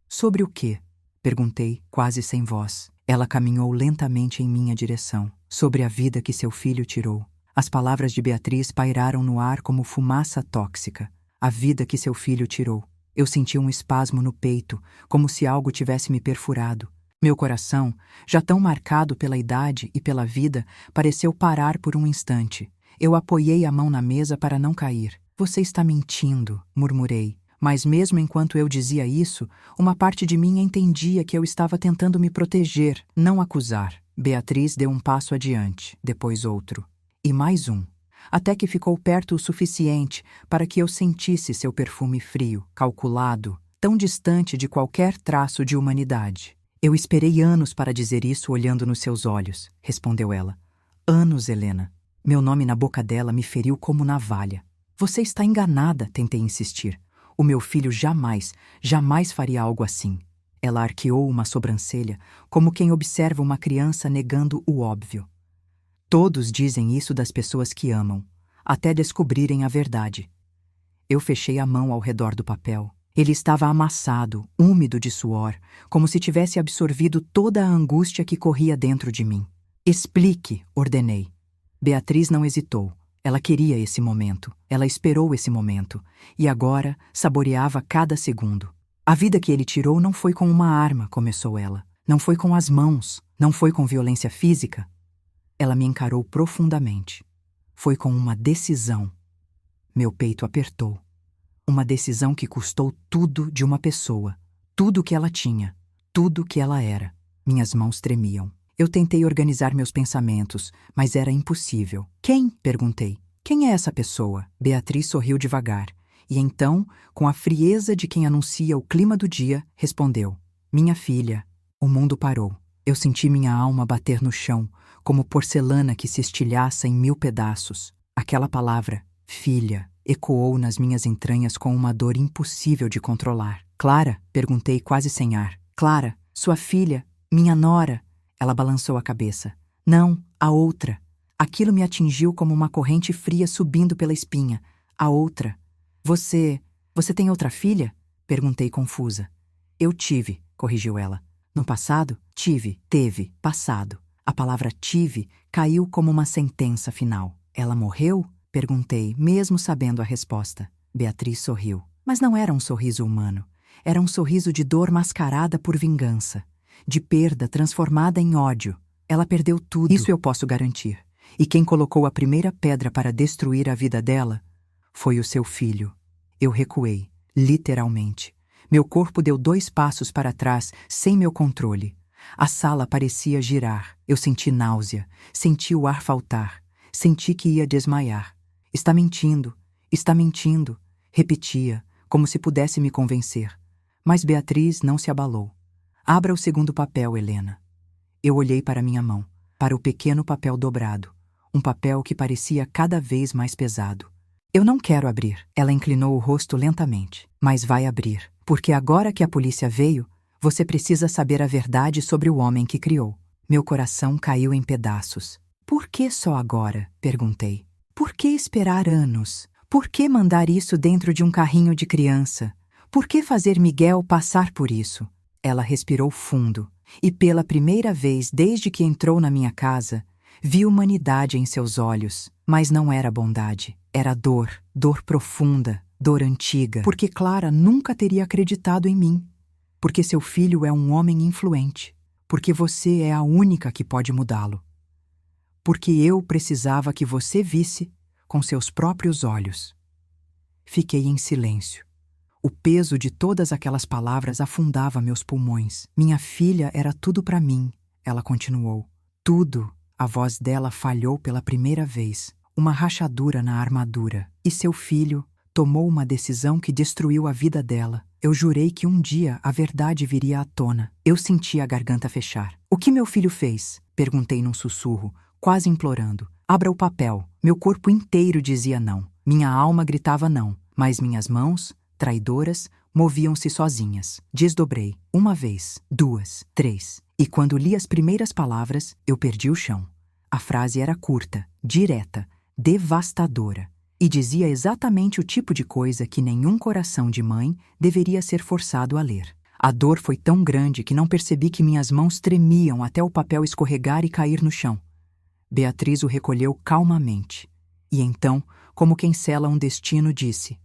Sobre o quê? Perguntei, quase sem voz. Ela caminhou lentamente em minha direção. Sobre a vida que seu filho tirou. As palavras de Beatriz pairaram no ar como fumaça tóxica. A vida que seu filho tirou. Eu senti um espasmo no peito, como se algo tivesse me perfurado. Meu coração, já tão marcado pela idade e pela vida, pareceu parar por um instante. Eu apoiei a mão na mesa para não cair. Você está mentindo, murmurei. Mas mesmo enquanto eu dizia isso, uma parte de mim entendia que eu estava tentando me proteger, não acusar. Beatriz deu um passo adiante, depois outro. E mais um. Até que ficou perto o suficiente para que eu sentisse seu perfume frio, calculado, tão distante de qualquer traço de humanidade. Eu esperei anos para dizer isso olhando nos seus olhos, respondeu ela. Anos, Helena. Meu nome na boca dela me feriu como navalha. Você está enganada, tentei insistir. O meu filho jamais, jamais faria algo assim. Ela arqueou uma sobrancelha, como quem observa uma criança negando o óbvio. Todos dizem isso das pessoas que amam, até descobrirem a verdade. Eu fechei a mão ao redor do papel. Ele estava amassado, úmido de suor, como se tivesse absorvido toda a angústia que corria dentro de mim. Explique, ordenei. Beatriz não hesitou. Ela queria esse momento. Ela esperou esse momento. E agora saboreava cada segundo. A vida que ele tirou não foi com uma arma, começou ela. Não foi com as mãos. Não foi com violência física. Ela me encarou profundamente. Foi com uma decisão. Meu peito apertou. Uma decisão que custou tudo de uma pessoa. Tudo que ela tinha. Tudo que ela era. Minhas mãos tremiam. Eu tentei organizar meus pensamentos, mas era impossível. Quem? Perguntei. Quem é essa pessoa? Beatriz sorriu devagar. E então, com a frieza de quem anuncia o clima do dia, respondeu. Minha filha. O mundo parou. Eu senti minha alma bater no chão, como porcelana que se estilhaça em 1000 pedaços. Aquela palavra, filha, ecoou nas minhas entranhas com uma dor impossível de controlar. Clara? Perguntei quase sem ar. Clara, sua filha, minha nora. Ela balançou a cabeça. Não, a outra. Aquilo me atingiu como uma corrente fria subindo pela espinha. A outra. Você tem outra filha? Perguntei confusa. Eu tive, corrigiu ela. No passado? Teve, passado. A palavra tive caiu como uma sentença final. Ela morreu? Perguntei, mesmo sabendo a resposta. Beatriz sorriu. Mas não era um sorriso humano. Era um sorriso de dor mascarada por vingança. De perda transformada em ódio. Ela perdeu tudo. Isso eu posso garantir. E quem colocou a primeira pedra para destruir a vida dela foi o seu filho. Eu recuei, literalmente. Meu corpo deu 2 passos para trás, sem meu controle. A sala parecia girar. Eu senti náusea, senti o ar faltar, senti que ia desmaiar. Está mentindo, repetia, como se pudesse me convencer. Mas Beatriz não se abalou. Abra o segundo papel, Helena. Eu olhei para minha mão, para o pequeno papel dobrado, um papel que parecia cada vez mais pesado. Eu não quero abrir. Ela inclinou o rosto lentamente. Mas vai abrir, porque agora que a polícia veio, você precisa saber a verdade sobre o homem que criou. Meu coração caiu em pedaços. Por que só agora? Perguntei. Por que esperar anos? Por que mandar isso dentro de um carrinho de criança? Por que fazer Miguel passar por isso? Ela respirou fundo, e pela primeira vez desde que entrou na minha casa, vi humanidade em seus olhos, mas não era bondade. Era dor, dor profunda, dor antiga. Porque Clara nunca teria acreditado em mim. Porque seu filho é um homem influente. Porque você é a única que pode mudá-lo. Porque eu precisava que você visse com seus próprios olhos. Fiquei em silêncio. O peso de todas aquelas palavras afundava meus pulmões. Minha filha era tudo para mim, ela continuou. Tudo. A voz dela falhou pela primeira vez. Uma rachadura na armadura. E seu filho tomou uma decisão que destruiu a vida dela. Eu jurei que um dia a verdade viria à tona. Eu senti a garganta fechar. O que meu filho fez? Perguntei num sussurro, quase implorando. Abra o papel. Meu corpo inteiro dizia não. Minha alma gritava não. Mas minhas mãos, traidoras, moviam-se sozinhas. Desdobrei. 1 vez, 2, 3. E quando li as primeiras palavras, eu perdi o chão. A frase era curta, direta, devastadora, e dizia exatamente o tipo de coisa que nenhum coração de mãe deveria ser forçado a ler. A dor foi tão grande que não percebi que minhas mãos tremiam até o papel escorregar e cair no chão. Beatriz o recolheu calmamente. E então, como quem sela um destino, disse: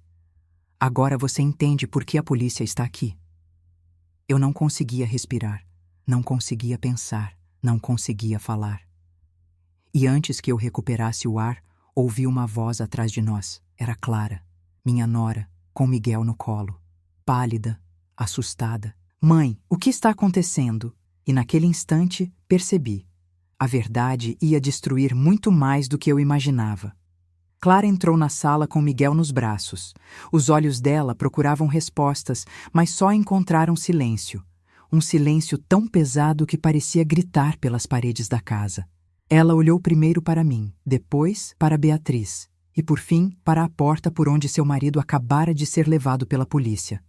Agora você entende por que a polícia está aqui. Eu não conseguia respirar, não conseguia pensar, não conseguia falar. E antes que eu recuperasse o ar, ouvi uma voz atrás de nós. Era Clara, minha nora, com Miguel no colo. Pálida, assustada. Mãe, o que está acontecendo? E naquele instante, percebi. A verdade ia destruir muito mais do que eu imaginava. Clara entrou na sala com Miguel nos braços. Os olhos dela procuravam respostas, mas só encontraram silêncio. Um silêncio tão pesado que parecia gritar pelas paredes da casa. Ela olhou primeiro para mim, depois para Beatriz, e por fim para a porta por onde seu marido acabara de ser levado pela polícia.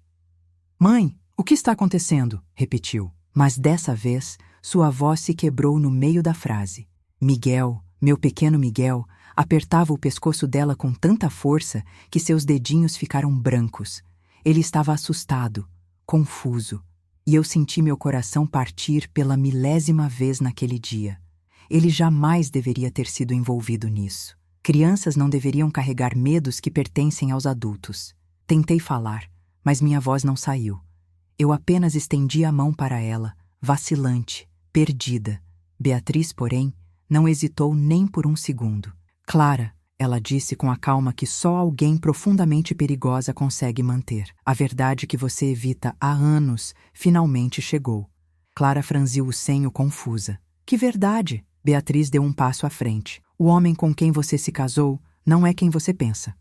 Mãe, o que está acontecendo? Repetiu. Mas dessa vez, sua voz se quebrou no meio da frase. Miguel, meu pequeno Miguel, apertava o pescoço dela com tanta força que seus dedinhos ficaram brancos. Ele estava assustado, confuso, e eu senti meu coração partir pela 1000ª vez naquele dia. Ele jamais deveria ter sido envolvido nisso. Crianças não deveriam carregar medos que pertencem aos adultos. Tentei falar, mas minha voz não saiu. Eu apenas estendi a mão para ela, vacilante, perdida. Beatriz, porém, não hesitou nem por um segundo. Clara, ela disse com a calma que só alguém profundamente perigosa consegue manter. A verdade que você evita há anos finalmente chegou. Clara franziu o senho confusa. Que verdade! Beatriz deu um passo à frente. O homem com quem você se casou não é quem você pensa.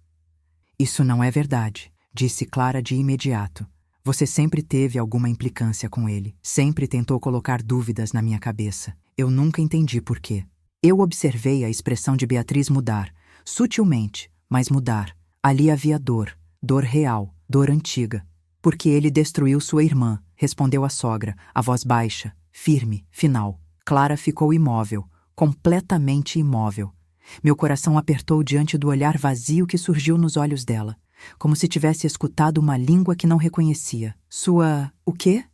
Isso não é verdade, disse Clara de imediato. Você sempre teve alguma implicância com ele. Sempre tentou colocar dúvidas na minha cabeça. Eu nunca entendi por quê. Eu observei a expressão de Beatriz mudar, sutilmente, mas mudar. Ali havia dor, dor real, dor antiga. Porque ele destruiu sua irmã, respondeu a sogra, a voz baixa, firme, final. Clara ficou imóvel, completamente imóvel. Meu coração apertou diante do olhar vazio que surgiu nos olhos dela, como se tivesse escutado uma língua que não reconhecia. O quê?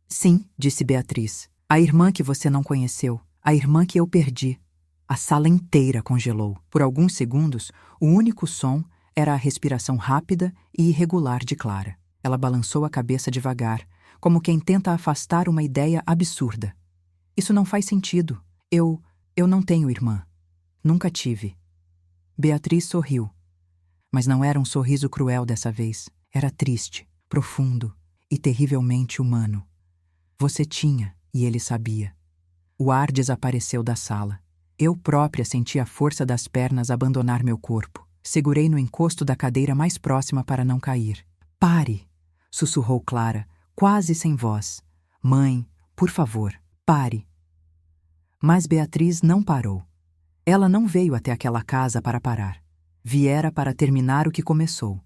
Sim, disse Beatriz. A irmã que você não conheceu, a irmã que eu perdi. A sala inteira congelou. Por alguns segundos, o único som era a respiração rápida e irregular de Clara. Ela balançou a cabeça devagar, como quem tenta afastar uma ideia absurda. Isso não faz sentido. Eu não tenho irmã. Nunca tive. Beatriz sorriu. Mas não era um sorriso cruel dessa vez. Era triste, profundo e terrivelmente humano. Você tinha, e ele sabia. O ar desapareceu da sala. Eu própria senti a força das pernas abandonar meu corpo. Segurei no encosto da cadeira mais próxima para não cair. Pare! Sussurrou Clara, quase sem voz. Mãe, por favor, pare. Mas Beatriz não parou. Ela não veio até aquela casa para parar. Viera para terminar o que começou.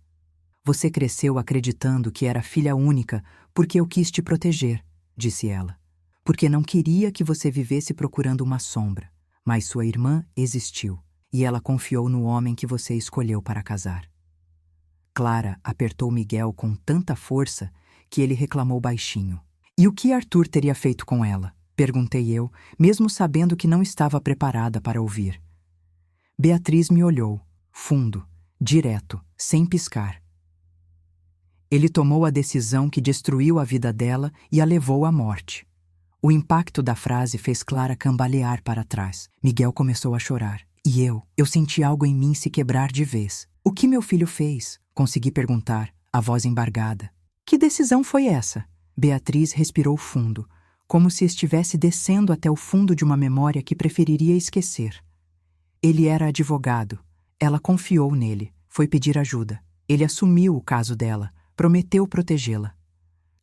Você cresceu acreditando que era filha única porque eu quis te proteger, disse ela. Porque não queria que você vivesse procurando uma sombra. Mas sua irmã existiu, e ela confiou no homem que você escolheu para casar. Clara apertou Miguel com tanta força que ele reclamou baixinho. E o que Arthur teria feito com ela? Perguntei eu, mesmo sabendo que não estava preparada para ouvir. Beatriz me olhou, fundo, direto, sem piscar. Ele tomou a decisão que destruiu a vida dela e a levou à morte. O impacto da frase fez Clara cambalear para trás. Miguel começou a chorar. E eu senti algo em mim se quebrar de vez. O que meu filho fez? Consegui perguntar, a voz embargada. Que decisão foi essa? Beatriz respirou fundo, como se estivesse descendo até o fundo de uma memória que preferiria esquecer. Ele era advogado. Ela confiou nele, foi pedir ajuda. Ele assumiu o caso dela, prometeu protegê-la.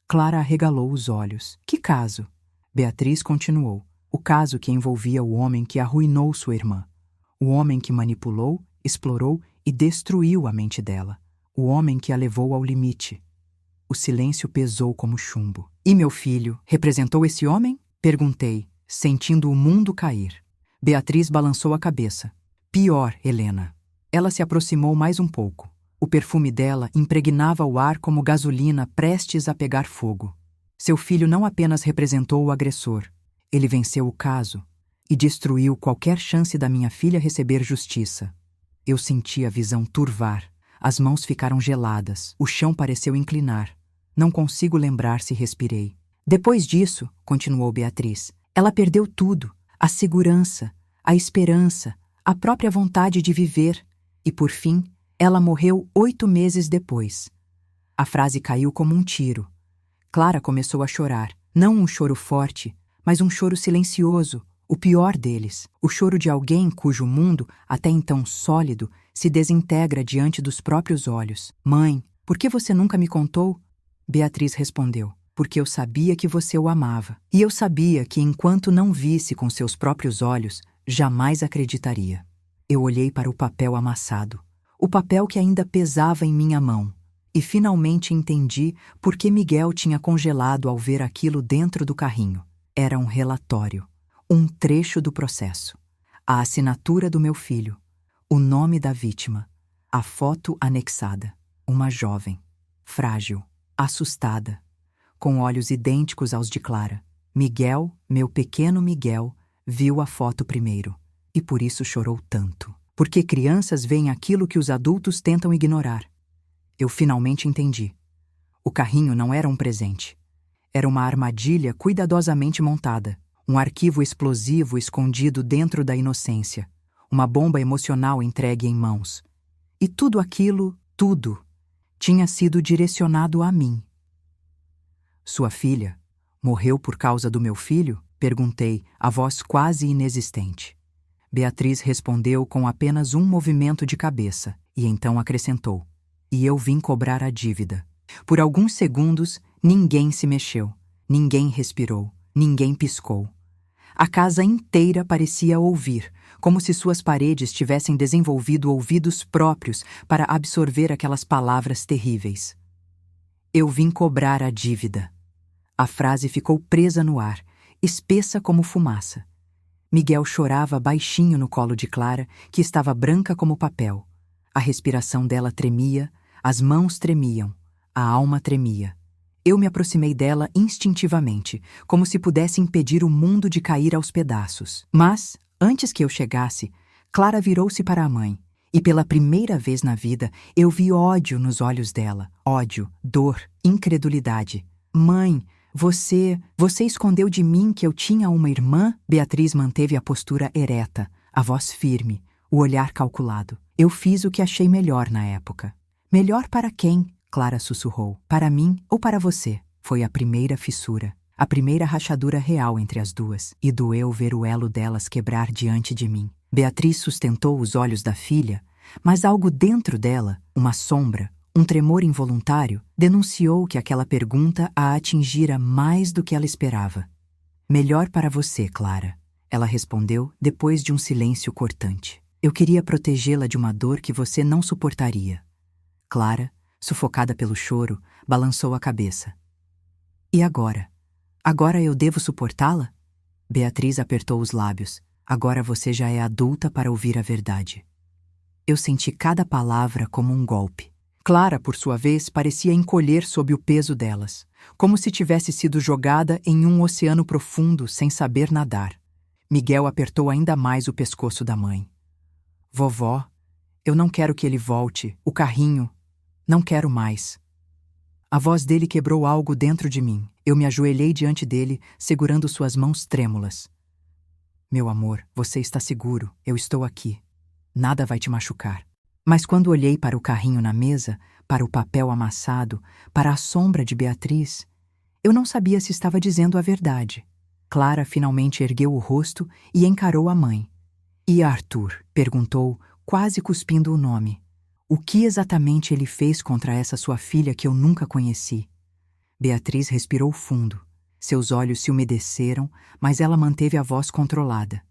Clara arregalou os olhos. Que caso? Beatriz continuou. O caso que envolvia o homem que arruinou sua irmã. O homem que manipulou, explorou e destruiu a mente dela. O homem que a levou ao limite. O silêncio pesou como chumbo. E meu filho representou esse homem? Perguntei, sentindo o mundo cair. Beatriz balançou a cabeça. Pior, Helena. Ela se aproximou mais um pouco. O perfume dela impregnava o ar como gasolina prestes a pegar fogo. Seu filho não apenas representou o agressor, ele venceu o caso e destruiu qualquer chance da minha filha receber justiça. Eu senti a visão turvar. As mãos ficaram geladas, o chão pareceu inclinar. Não consigo lembrar se respirei. Depois disso, continuou Beatriz, ela perdeu tudo, a segurança, a esperança, a própria vontade de viver, e por fim, ela morreu 8 meses depois. A frase caiu como um tiro. Clara começou a chorar, não um choro forte, mas um choro silencioso, o pior deles, o choro de alguém cujo mundo, até então sólido, se desintegra diante dos próprios olhos. Mãe, por que você nunca me contou? Beatriz respondeu, porque eu sabia que você o amava. E eu sabia que enquanto não visse com seus próprios olhos, jamais acreditaria. Eu olhei para o papel amassado, o papel que ainda pesava em minha mão, e finalmente entendi por que Miguel tinha congelado ao ver aquilo dentro do carrinho. Era um relatório, um trecho do processo, a assinatura do meu filho, o nome da vítima, a foto anexada, uma jovem, frágil, assustada, com olhos idênticos aos de Clara. Miguel, meu pequeno Miguel, viu a foto primeiro, e por isso chorou tanto. Porque crianças veem aquilo que os adultos tentam ignorar. Eu finalmente entendi. O carrinho não era um presente. Era uma armadilha cuidadosamente montada, um arquivo explosivo escondido dentro da inocência, uma bomba emocional entregue em mãos. E tudo aquilo, tudo, tinha sido direcionado a mim. Sua filha morreu por causa do meu filho? Perguntei, a voz quase inexistente. Beatriz respondeu com apenas um movimento de cabeça, e então acrescentou: e eu vim cobrar a dívida. Por alguns segundos, ninguém se mexeu, ninguém respirou, ninguém piscou. A casa inteira parecia ouvir, como se suas paredes tivessem desenvolvido ouvidos próprios para absorver aquelas palavras terríveis. Eu vim cobrar a dívida. A frase ficou presa no ar, espessa como fumaça. Miguel chorava baixinho no colo de Clara, que estava branca como papel. A respiração dela tremia, as mãos tremiam, a alma tremia. Eu me aproximei dela instintivamente, como se pudesse impedir o mundo de cair aos pedaços. Mas, antes que eu chegasse, Clara virou-se para a mãe, e pela primeira vez na vida eu vi ódio nos olhos dela. Ódio, dor, incredulidade. Mãe, você escondeu de mim que eu tinha uma irmã? Beatriz manteve a postura ereta, a voz firme, o olhar calculado. Eu fiz o que achei melhor na época. Melhor para quem? Clara sussurrou. Para mim ou para você? Foi a primeira fissura, a primeira rachadura real entre as duas, e doeu ver o elo delas quebrar diante de mim. Beatriz sustentou os olhos da filha, mas algo dentro dela, uma sombra, um tremor involuntário, denunciou que aquela pergunta a atingira mais do que ela esperava. Melhor para você, Clara, ela respondeu depois de um silêncio cortante. Eu queria protegê-la de uma dor que você não suportaria. Clara, sufocada pelo choro, balançou a cabeça. E agora? Agora eu devo suportá-la? Beatriz apertou os lábios. Agora você já é adulta para ouvir a verdade. Eu senti cada palavra como um golpe. Clara, por sua vez, parecia encolher sob o peso delas, como se tivesse sido jogada em um oceano profundo sem saber nadar. Miguel apertou ainda mais o pescoço da mãe. Vovó, eu não quero que ele volte, o carrinho. Não quero mais. A voz dele quebrou algo dentro de mim. Eu me ajoelhei diante dele, segurando suas mãos trêmulas. Meu amor, você está seguro. Eu estou aqui. Nada vai te machucar. Mas quando olhei para o carrinho na mesa, para o papel amassado, para a sombra de Beatriz, eu não sabia se estava dizendo a verdade. Clara finalmente ergueu o rosto e encarou a mãe. E Arthur? Perguntou, quase cuspindo o nome. O que exatamente ele fez contra essa sua filha que eu nunca conheci? Beatriz respirou fundo. Seus olhos se umedeceram, mas ela manteve a voz controlada.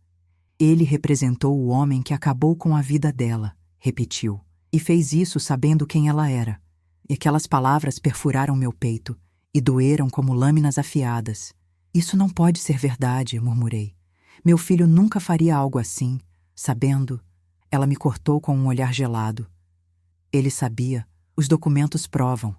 Ele representou o homem que acabou com a vida dela, repetiu, e fez isso sabendo quem ela era. E aquelas palavras perfuraram meu peito e doeram como lâminas afiadas. Isso não pode ser verdade, murmurei. Meu filho nunca faria algo assim, sabendo. Ela me cortou com um olhar gelado. Ele sabia, os documentos provam.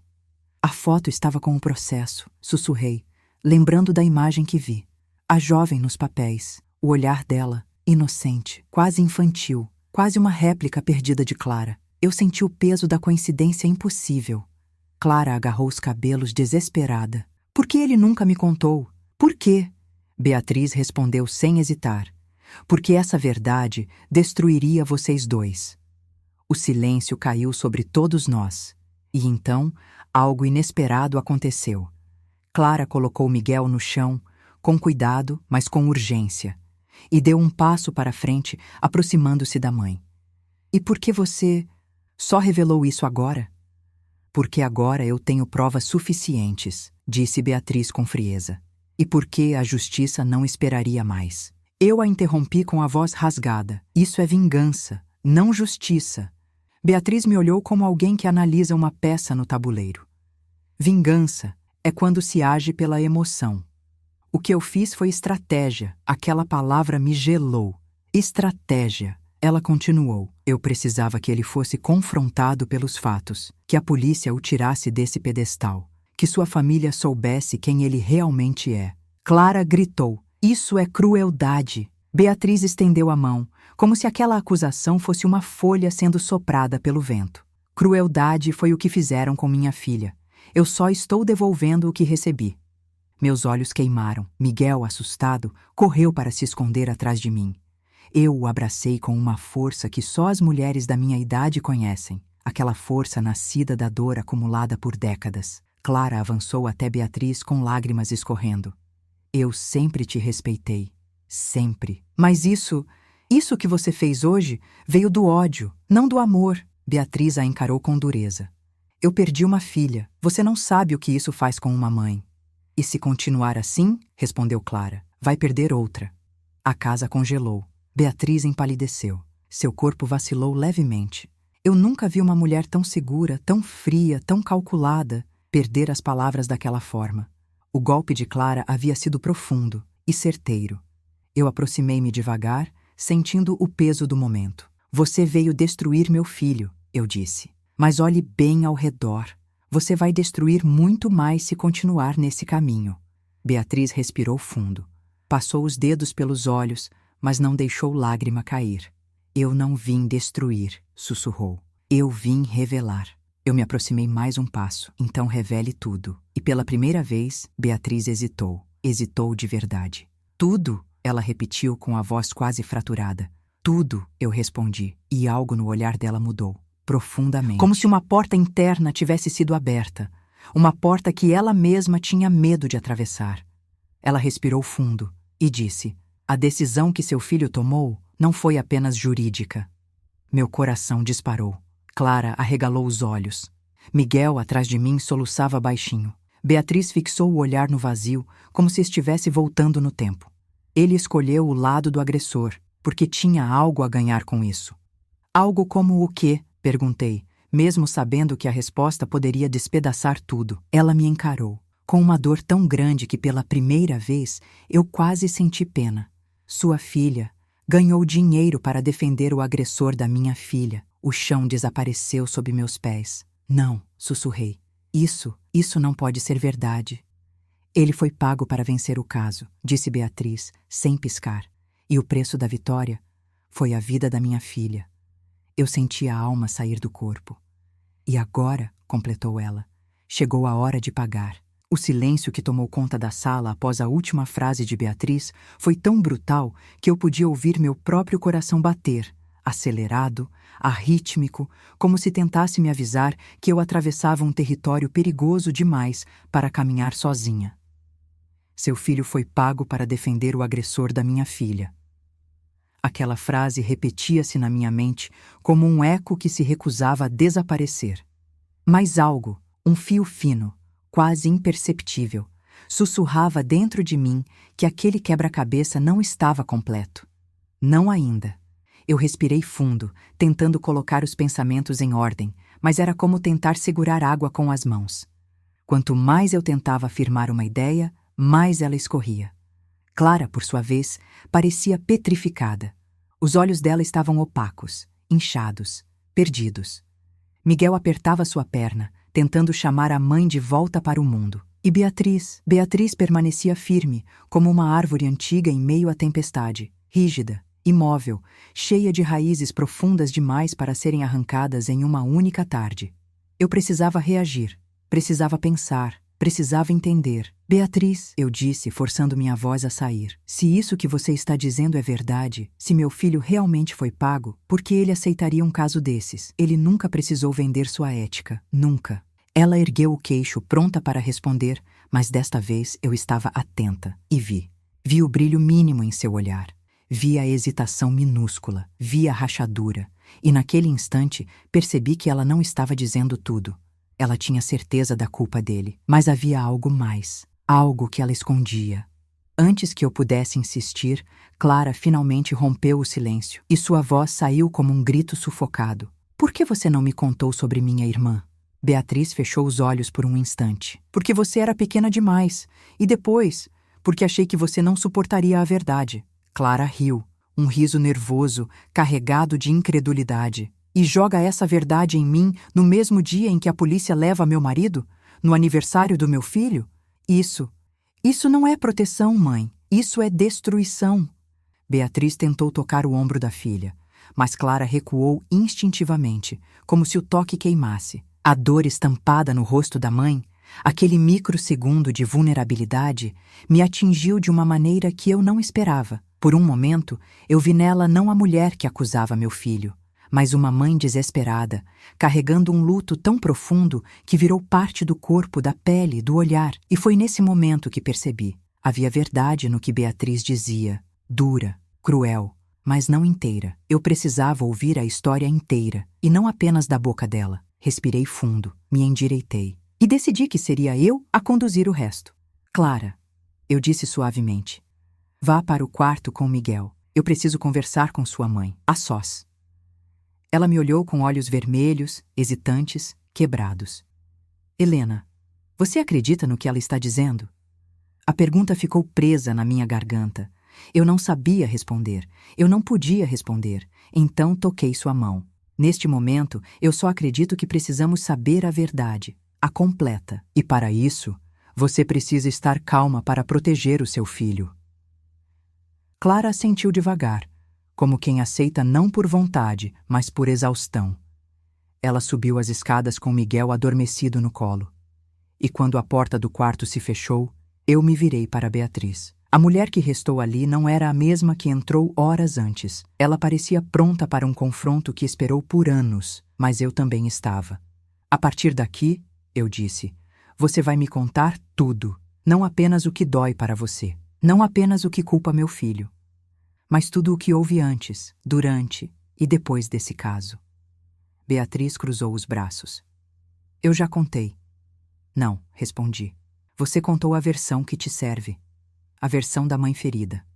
A foto estava com o processo, sussurrei, lembrando da imagem que vi. A jovem nos papéis, o olhar dela, inocente, quase infantil, quase uma réplica perdida de Clara. Eu senti o peso da coincidência impossível. Clara agarrou os cabelos desesperada. Por que ele nunca me contou? Por quê? Beatriz respondeu sem hesitar. Porque essa verdade destruiria vocês dois. O silêncio caiu sobre todos nós. E então, algo inesperado aconteceu. Clara colocou Miguel no chão, com cuidado, mas com urgência, e deu um passo para frente, aproximando-se da mãe. E por que você só revelou isso agora? Porque agora eu tenho provas suficientes, disse Beatriz com frieza. E porque a justiça não esperaria mais. Eu a interrompi com a voz rasgada. Isso é vingança, não justiça. Beatriz me olhou como alguém que analisa uma peça no tabuleiro. Vingança é quando se age pela emoção. O que eu fiz foi estratégia. Aquela palavra me gelou. Estratégia. Ela continuou. Eu precisava que ele fosse confrontado pelos fatos, que a polícia o tirasse desse pedestal, que sua família soubesse quem ele realmente é. Clara gritou. Isso é crueldade. Beatriz estendeu a mão, como se aquela acusação fosse uma folha sendo soprada pelo vento. Crueldade foi o que fizeram com minha filha. Eu só estou devolvendo o que recebi. Meus olhos queimaram. Miguel, assustado, correu para se esconder atrás de mim. Eu o abracei com uma força que só as mulheres da minha idade conhecem. Aquela força nascida da dor acumulada por décadas. Clara avançou até Beatriz com lágrimas escorrendo. Eu sempre te respeitei. Sempre. Mas isso que você fez hoje veio do ódio, não do amor. Beatriz a encarou com dureza. Eu perdi uma filha. Você não sabe o que isso faz com uma mãe. E se continuar assim, respondeu Clara, vai perder outra. A casa congelou. Beatriz empalideceu. Seu corpo vacilou levemente. Eu nunca vi uma mulher tão segura, tão fria, tão calculada, perder as palavras daquela forma. O golpe de Clara havia sido profundo e certeiro. Eu aproximei-me devagar, sentindo o peso do momento. Você veio destruir meu filho, eu disse. Mas olhe bem ao redor. Você vai destruir muito mais se continuar nesse caminho. Beatriz respirou fundo. Passou os dedos pelos olhos, mas não deixou lágrima cair. Eu não vim destruir, sussurrou. Eu vim revelar. Eu me aproximei mais um passo. Então revele tudo. E pela primeira vez, Beatriz hesitou. Hesitou de verdade. Tudo, ela repetiu com a voz quase fraturada. Tudo, eu respondi, e algo no olhar dela mudou. Profundamente. Como se uma porta interna tivesse sido aberta. Uma porta que ela mesma tinha medo de atravessar. Ela respirou fundo e disse: a decisão que seu filho tomou não foi apenas jurídica. Meu coração disparou. Clara arregalou os olhos. Miguel, atrás de mim, soluçava baixinho. Beatriz fixou o olhar no vazio, como se estivesse voltando no tempo. Ele escolheu o lado do agressor, porque tinha algo a ganhar com isso. Algo como o quê? Perguntei, mesmo sabendo que a resposta poderia despedaçar tudo. Ela me encarou, com uma dor tão grande que pela primeira vez eu quase senti pena. Sua filha ganhou dinheiro para defender o agressor da minha filha. O chão desapareceu sob meus pés. Não, sussurrei. Isso não pode ser verdade. Ele foi pago para vencer o caso, disse Beatriz, sem piscar. E o preço da vitória foi a vida da minha filha. Eu senti a alma sair do corpo. E agora, completou ela, chegou a hora de pagar. O silêncio que tomou conta da sala após a última frase de Beatriz foi tão brutal que eu podia ouvir meu próprio coração bater, acelerado, arrítmico, como se tentasse me avisar que eu atravessava um território perigoso demais para caminhar sozinha. Seu filho foi pago para defender o agressor da minha filha. Aquela frase repetia-se na minha mente como um eco que se recusava a desaparecer. Mas algo, um fio fino, quase imperceptível, sussurrava dentro de mim que aquele quebra-cabeça não estava completo. Não ainda. Eu respirei fundo, tentando colocar os pensamentos em ordem, mas era como tentar segurar água com as mãos. Quanto mais eu tentava afirmar uma ideia, mais ela escorria. Clara, por sua vez, parecia petrificada. Os olhos dela estavam opacos, inchados, perdidos. Miguel apertava sua perna, tentando chamar a mãe de volta para o mundo. E Beatriz permanecia firme, como uma árvore antiga em meio à tempestade, rígida, imóvel, cheia de raízes profundas demais para serem arrancadas em uma única tarde. Eu precisava reagir, precisava pensar, precisava entender. Beatriz, eu disse, forçando minha voz a sair. Se isso que você está dizendo é verdade, se meu filho realmente foi pago, por que ele aceitaria um caso desses? Ele nunca precisou vender sua ética. Nunca. Ela ergueu o queixo, pronta para responder, mas desta vez eu estava atenta e vi. Vi o brilho mínimo em seu olhar. Vi a hesitação minúscula. Vi a rachadura. E naquele instante percebi que ela não estava dizendo tudo. Ela tinha certeza da culpa dele, mas havia algo mais, algo que ela escondia. Antes que eu pudesse insistir, Clara finalmente rompeu o silêncio, e sua voz saiu como um grito sufocado. Por que você não me contou sobre minha irmã? Beatriz fechou os olhos por um instante. Porque você era pequena demais, e depois, porque achei que você não suportaria a verdade. Clara riu, um riso nervoso, carregado de incredulidade. E joga essa verdade em mim no mesmo dia em que a polícia leva meu marido? No aniversário do meu filho? Isso não é proteção, mãe. Isso é destruição. Beatriz tentou tocar o ombro da filha, mas Clara recuou instintivamente, como se o toque queimasse. A dor estampada no rosto da mãe, aquele microsegundo de vulnerabilidade, me atingiu de uma maneira que eu não esperava. Por um momento, eu vi nela não a mulher que acusava meu filho, mas uma mãe desesperada, carregando um luto tão profundo que virou parte do corpo, da pele, do olhar. E foi nesse momento que percebi. Havia verdade no que Beatriz dizia, dura, cruel, mas não inteira. Eu precisava ouvir a história inteira, e não apenas da boca dela. Respirei fundo, me endireitei, e decidi que seria eu a conduzir o resto. Clara, eu disse suavemente, vá para o quarto com Miguel. Eu preciso conversar com sua mãe, a sós. Ela me olhou com olhos vermelhos, hesitantes, quebrados. Helena, você acredita no que ela está dizendo? A pergunta ficou presa na minha garganta. Eu não sabia responder. Eu não podia responder. Então toquei sua mão. Neste momento, eu só acredito que precisamos saber a verdade, a completa. E para isso, você precisa estar calma para proteger o seu filho. Clara assentiu devagar, como quem aceita não por vontade, mas por exaustão. Ela subiu as escadas com Miguel adormecido no colo. E quando a porta do quarto se fechou, eu me virei para Beatriz. A mulher que restou ali não era a mesma que entrou horas antes. Ela parecia pronta para um confronto que esperou por anos, mas eu também estava. A partir daqui, eu disse, você vai me contar tudo, não apenas o que dói para você, não apenas o que culpa meu filho, mas tudo o que houve antes, durante e depois desse caso. Beatriz cruzou os braços. Eu já contei. Não, respondi. Você contou a versão que te serve. A versão da mãe ferida.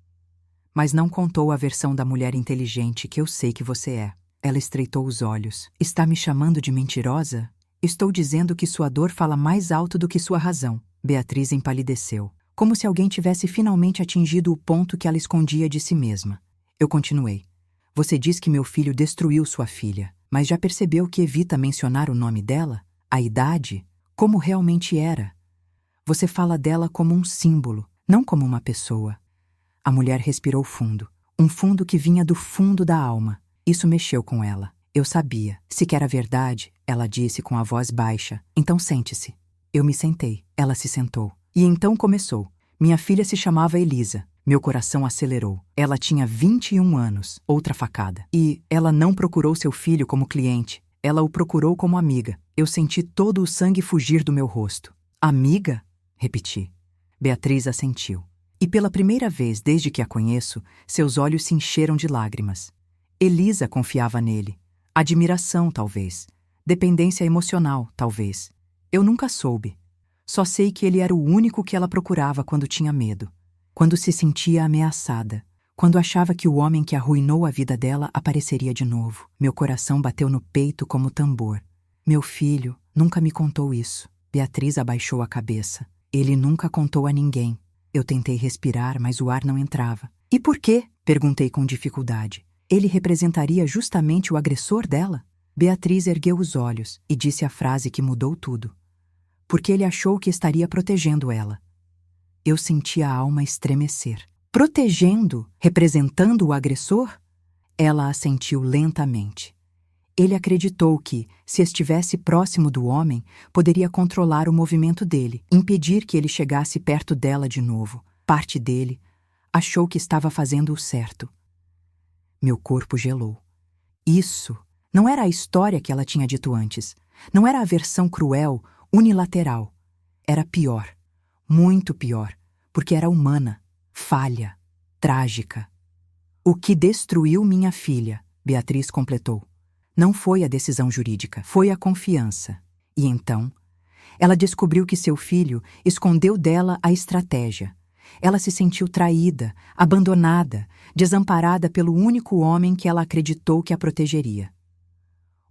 Mas não contou a versão da mulher inteligente que eu sei que você é. Ela estreitou os olhos. Está me chamando de mentirosa? Estou dizendo que sua dor fala mais alto do que sua razão. Beatriz empalideceu, como se alguém tivesse finalmente atingido o ponto que ela escondia de si mesma. Eu continuei. Você diz que meu filho destruiu sua filha, mas já percebeu que evita mencionar o nome dela? A idade? Como realmente era? Você fala dela como um símbolo, não como uma pessoa. A mulher respirou fundo, um fundo que vinha do fundo da alma. Isso mexeu com ela. Eu sabia. Se quer a verdade, ela disse com a voz baixa. Então sente-se. Eu me sentei. Ela se sentou. E então começou. Minha filha se chamava Elisa. Meu coração acelerou. Ela tinha 21 anos. Outra facada. E ela não procurou seu filho como cliente. Ela o procurou como amiga. Eu senti todo o sangue fugir do meu rosto. Amiga? Repeti. Beatriz assentiu. E pela primeira vez desde que a conheço, seus olhos se encheram de lágrimas. Elisa confiava nele. Admiração, talvez. Dependência emocional, talvez. Eu nunca soube. Só sei que ele era o único que ela procurava quando tinha medo. Quando se sentia ameaçada. Quando achava que o homem que arruinou a vida dela apareceria de novo. Meu coração bateu no peito como tambor. Meu filho nunca me contou isso. Beatriz abaixou a cabeça. Ele nunca contou a ninguém. Eu tentei respirar, mas o ar não entrava. E por quê? Perguntei com dificuldade. Ele representaria justamente o agressor dela? Beatriz ergueu os olhos e disse a frase que mudou tudo. Porque ele achou que estaria protegendo ela. Eu senti a alma estremecer. Protegendo? Representando o agressor? Ela assentiu lentamente. Ele acreditou que, se estivesse próximo do homem, poderia controlar o movimento dele, impedir que ele chegasse perto dela de novo. Parte dele achou que estava fazendo o certo. Meu corpo gelou. Isso não era a história que ela tinha dito antes. Não era a versão cruel, unilateral. Era pior, muito pior, porque era humana, falha, trágica. O que destruiu minha filha, Beatriz completou. Não foi a decisão jurídica, foi a confiança. E então, ela descobriu que seu filho escondeu dela a estratégia. Ela se sentiu traída, abandonada, desamparada pelo único homem que ela acreditou que a protegeria.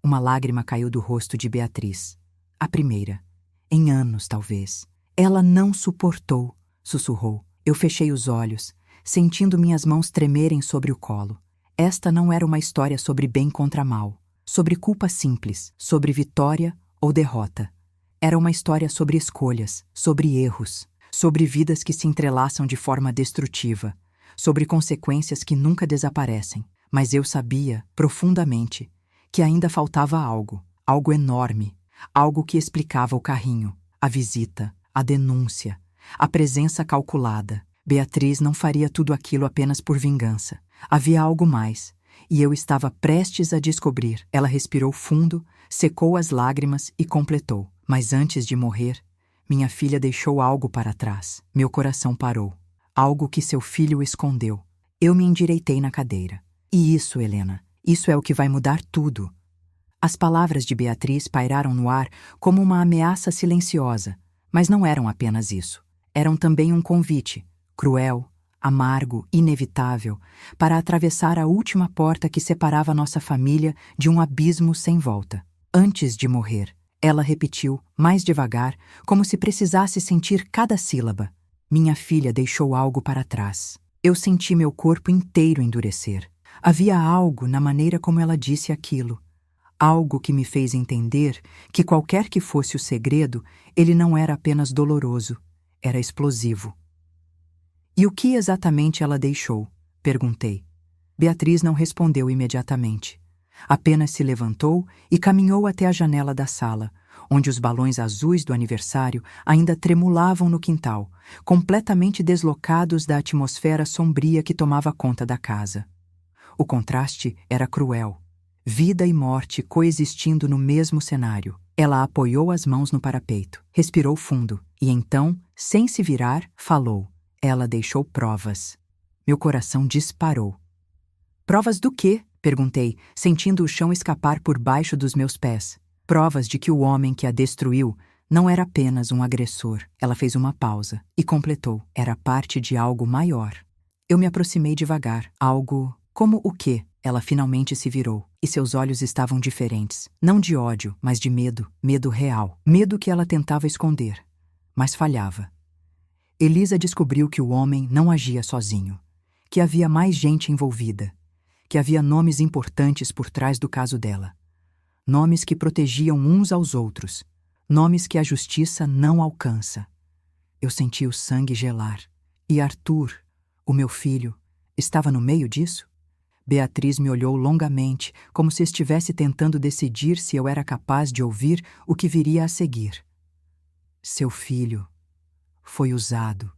Uma lágrima caiu do rosto de Beatriz. A primeira. Em anos, talvez. Ela não suportou, sussurrou. Eu fechei os olhos, sentindo minhas mãos tremerem sobre o colo. Esta não era uma história sobre bem contra mal. Sobre culpa simples, sobre vitória ou derrota. Era uma história sobre escolhas, sobre erros, sobre vidas que se entrelaçam de forma destrutiva, sobre consequências que nunca desaparecem. Mas eu sabia, profundamente, que ainda faltava algo, algo enorme, algo que explicava o carrinho, a visita, a denúncia, a presença calculada. Beatriz não faria tudo aquilo apenas por vingança. Havia algo mais. E eu estava prestes a descobrir. Ela respirou fundo, secou as lágrimas e completou. Mas antes de morrer, minha filha deixou algo para trás. Meu coração parou. algo que seu filho escondeu. Eu me endireitei na cadeira. E isso, Helena, isso é o que vai mudar tudo. As palavras de Beatriz pairaram no ar como uma ameaça silenciosa, mas não eram apenas isso. Eram também um convite, cruel, amargo, inevitável, para atravessar a última porta que separava nossa família de um abismo sem volta. Antes de morrer, ela repetiu, mais devagar, como se precisasse sentir cada sílaba. Minha filha deixou algo para trás. Eu senti meu corpo inteiro endurecer. Havia algo na maneira como ela disse aquilo. Algo que me fez entender que qualquer que fosse o segredo, ele não era apenas doloroso, era explosivo. E o que exatamente ela deixou? Perguntei. Beatriz não respondeu imediatamente. Apenas se levantou e caminhou até a janela da sala, onde os balões azuis do aniversário ainda tremulavam no quintal, completamente deslocados da atmosfera sombria que tomava conta da casa. O contraste era cruel. Vida e morte coexistindo no mesmo cenário. Ela apoiou as mãos no parapeito, respirou fundo e então, sem se virar, falou. Ela deixou provas. Meu coração disparou. Provas do quê? Perguntei, sentindo o chão escapar por baixo dos meus pés. Provas de que o homem que a destruiu não era apenas um agressor. Ela fez uma pausa e completou. Era parte de algo maior. Eu me aproximei devagar. Algo... Como o quê? Ela finalmente se virou, e seus olhos estavam diferentes. Não de ódio, mas de medo. Medo real. Medo que ela tentava esconder, mas falhava. Elisa descobriu que o homem não agia sozinho, que havia mais gente envolvida, que havia nomes importantes por trás do caso dela. Nomes que protegiam uns aos outros, nomes que a justiça não alcança. Eu senti o sangue gelar. E Arthur, o meu filho, estava no meio disso? Beatriz me olhou longamente, como se estivesse tentando decidir se eu era capaz de ouvir o que viria a seguir. Seu filho foi usado.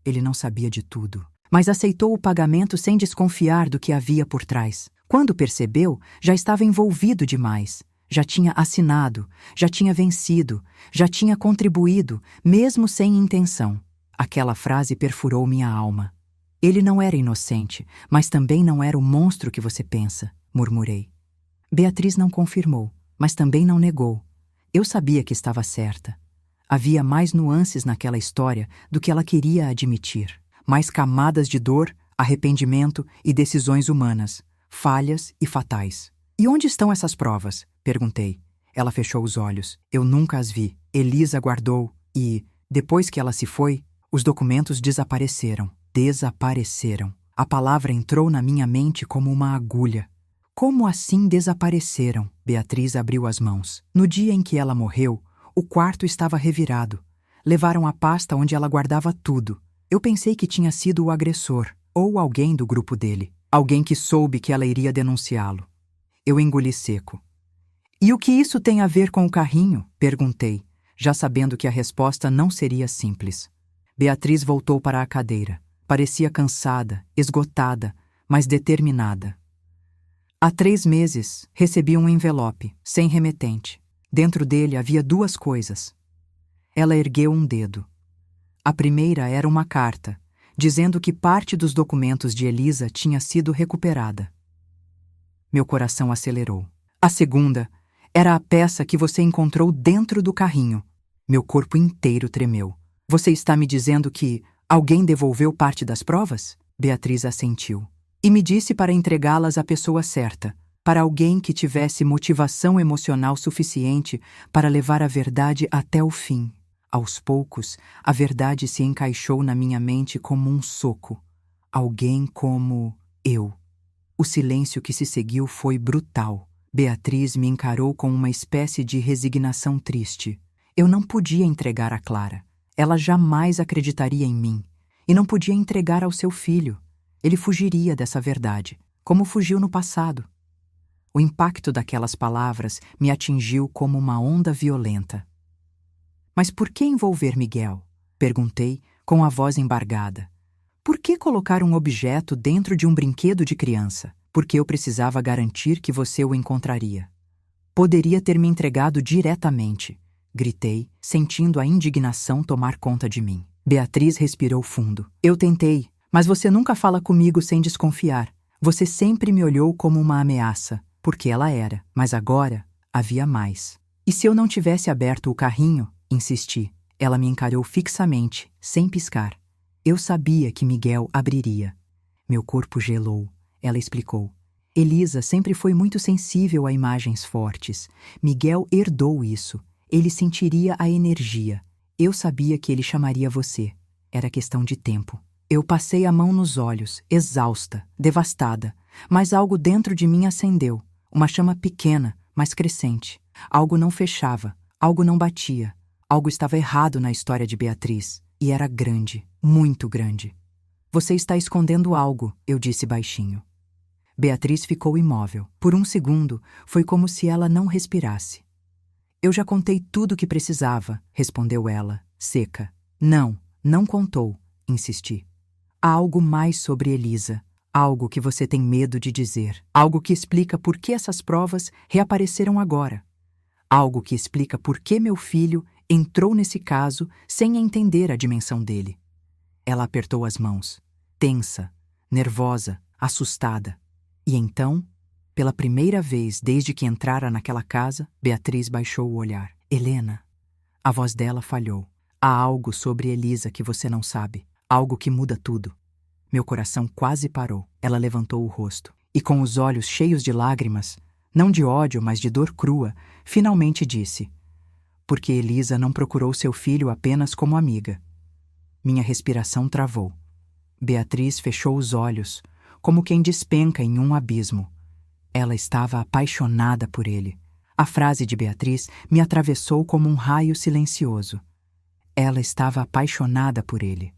Ele não sabia de tudo, mas aceitou o pagamento sem desconfiar do que havia por trás. Quando percebeu, já estava envolvido demais. Já tinha assinado, já tinha vencido, já tinha contribuído, mesmo sem intenção. Aquela frase perfurou minha alma. Ele não era inocente, mas também não era o monstro que você pensa, murmurei. Beatriz não confirmou, mas também não negou. Eu sabia que estava certa. Havia mais nuances naquela história do que ela queria admitir. Mais camadas de dor, arrependimento e decisões humanas, falhas e fatais. E onde estão essas provas? Perguntei. Ela fechou os olhos. Eu nunca as vi. Elisa guardou e, depois que ela se foi, os documentos desapareceram. Desapareceram. A palavra entrou na minha mente como uma agulha. Como assim desapareceram? Beatriz abriu as mãos. No dia em que ela morreu, o quarto estava revirado. Levaram a pasta onde ela guardava tudo. Eu pensei que tinha sido o agressor, ou alguém do grupo dele. Alguém que soube que ela iria denunciá-lo. Eu engoli seco. E o que isso tem a ver com o carrinho? Perguntei, já sabendo que a resposta não seria simples. Beatriz voltou para a cadeira. Parecia cansada, esgotada, mas determinada. Há 3 meses, recebi um envelope, sem remetente. Dentro dele havia 2 coisas. Ela ergueu um dedo. A primeira era uma carta, dizendo que parte dos documentos de Elisa tinha sido recuperada. Meu coração acelerou. A segunda era a peça que você encontrou dentro do carrinho. Meu corpo inteiro tremeu. Você está me dizendo que alguém devolveu parte das provas? Beatriz assentiu. E me disse para entregá-las à pessoa certa, para alguém que tivesse motivação emocional suficiente para levar a verdade até o fim. Aos poucos, a verdade se encaixou na minha mente como um soco. Alguém como eu. O silêncio que se seguiu foi brutal. Beatriz me encarou com uma espécie de resignação triste. Eu não podia entregar a Clara. Ela jamais acreditaria em mim. E não podia entregar ao seu filho. Ele fugiria dessa verdade, como fugiu no passado. O impacto daquelas palavras me atingiu como uma onda violenta. Mas por que envolver Miguel? Perguntei, com a voz embargada. Por que colocar um objeto dentro de um brinquedo de criança? Porque eu precisava garantir que você o encontraria. Poderia ter me entregado diretamente. Gritei, sentindo a indignação tomar conta de mim. Beatriz respirou fundo. Eu tentei, mas você nunca fala comigo sem desconfiar. Você sempre me olhou como uma ameaça, porque ela era, mas agora havia mais. E se eu não tivesse aberto o carrinho? Insisti. Ela me encarou fixamente, sem piscar. Eu sabia que Miguel abriria. Meu corpo gelou. Ela explicou. Elisa sempre foi muito sensível a imagens fortes. Miguel herdou isso. Ele sentiria a energia. Eu sabia que ele chamaria você. Era questão de tempo. Eu passei a mão nos olhos, exausta, devastada. Mas algo dentro de mim acendeu. Uma chama pequena, mas crescente. Algo não fechava, algo não batia. Algo estava errado na história de Beatriz. E era grande, muito grande. Você está escondendo algo, eu disse baixinho. Beatriz ficou imóvel. Por um segundo, foi como se ela não respirasse. Eu já contei tudo o que precisava, respondeu ela, seca. Não, não contou, insisti. Há algo mais sobre Elisa. Algo que você tem medo de dizer. Algo que explica por que essas provas reapareceram agora. Algo que explica por que meu filho entrou nesse caso sem entender a dimensão dele. Ela apertou as mãos, tensa, nervosa, assustada. E então, pela primeira vez desde que entrara naquela casa, Beatriz baixou o olhar. Helena. A voz dela falhou. Há algo sobre Elisa que você não sabe. Algo que muda tudo. Meu coração quase parou. Ela levantou o rosto. E com os olhos cheios de lágrimas, não de ódio, mas de dor crua, finalmente disse: porque Elisa não procurou seu filho apenas como amiga. Minha respiração travou. Beatriz fechou os olhos, como quem despenca em um abismo. Ela estava apaixonada por ele. A frase de Beatriz me atravessou como um raio silencioso. Ela estava apaixonada por ele.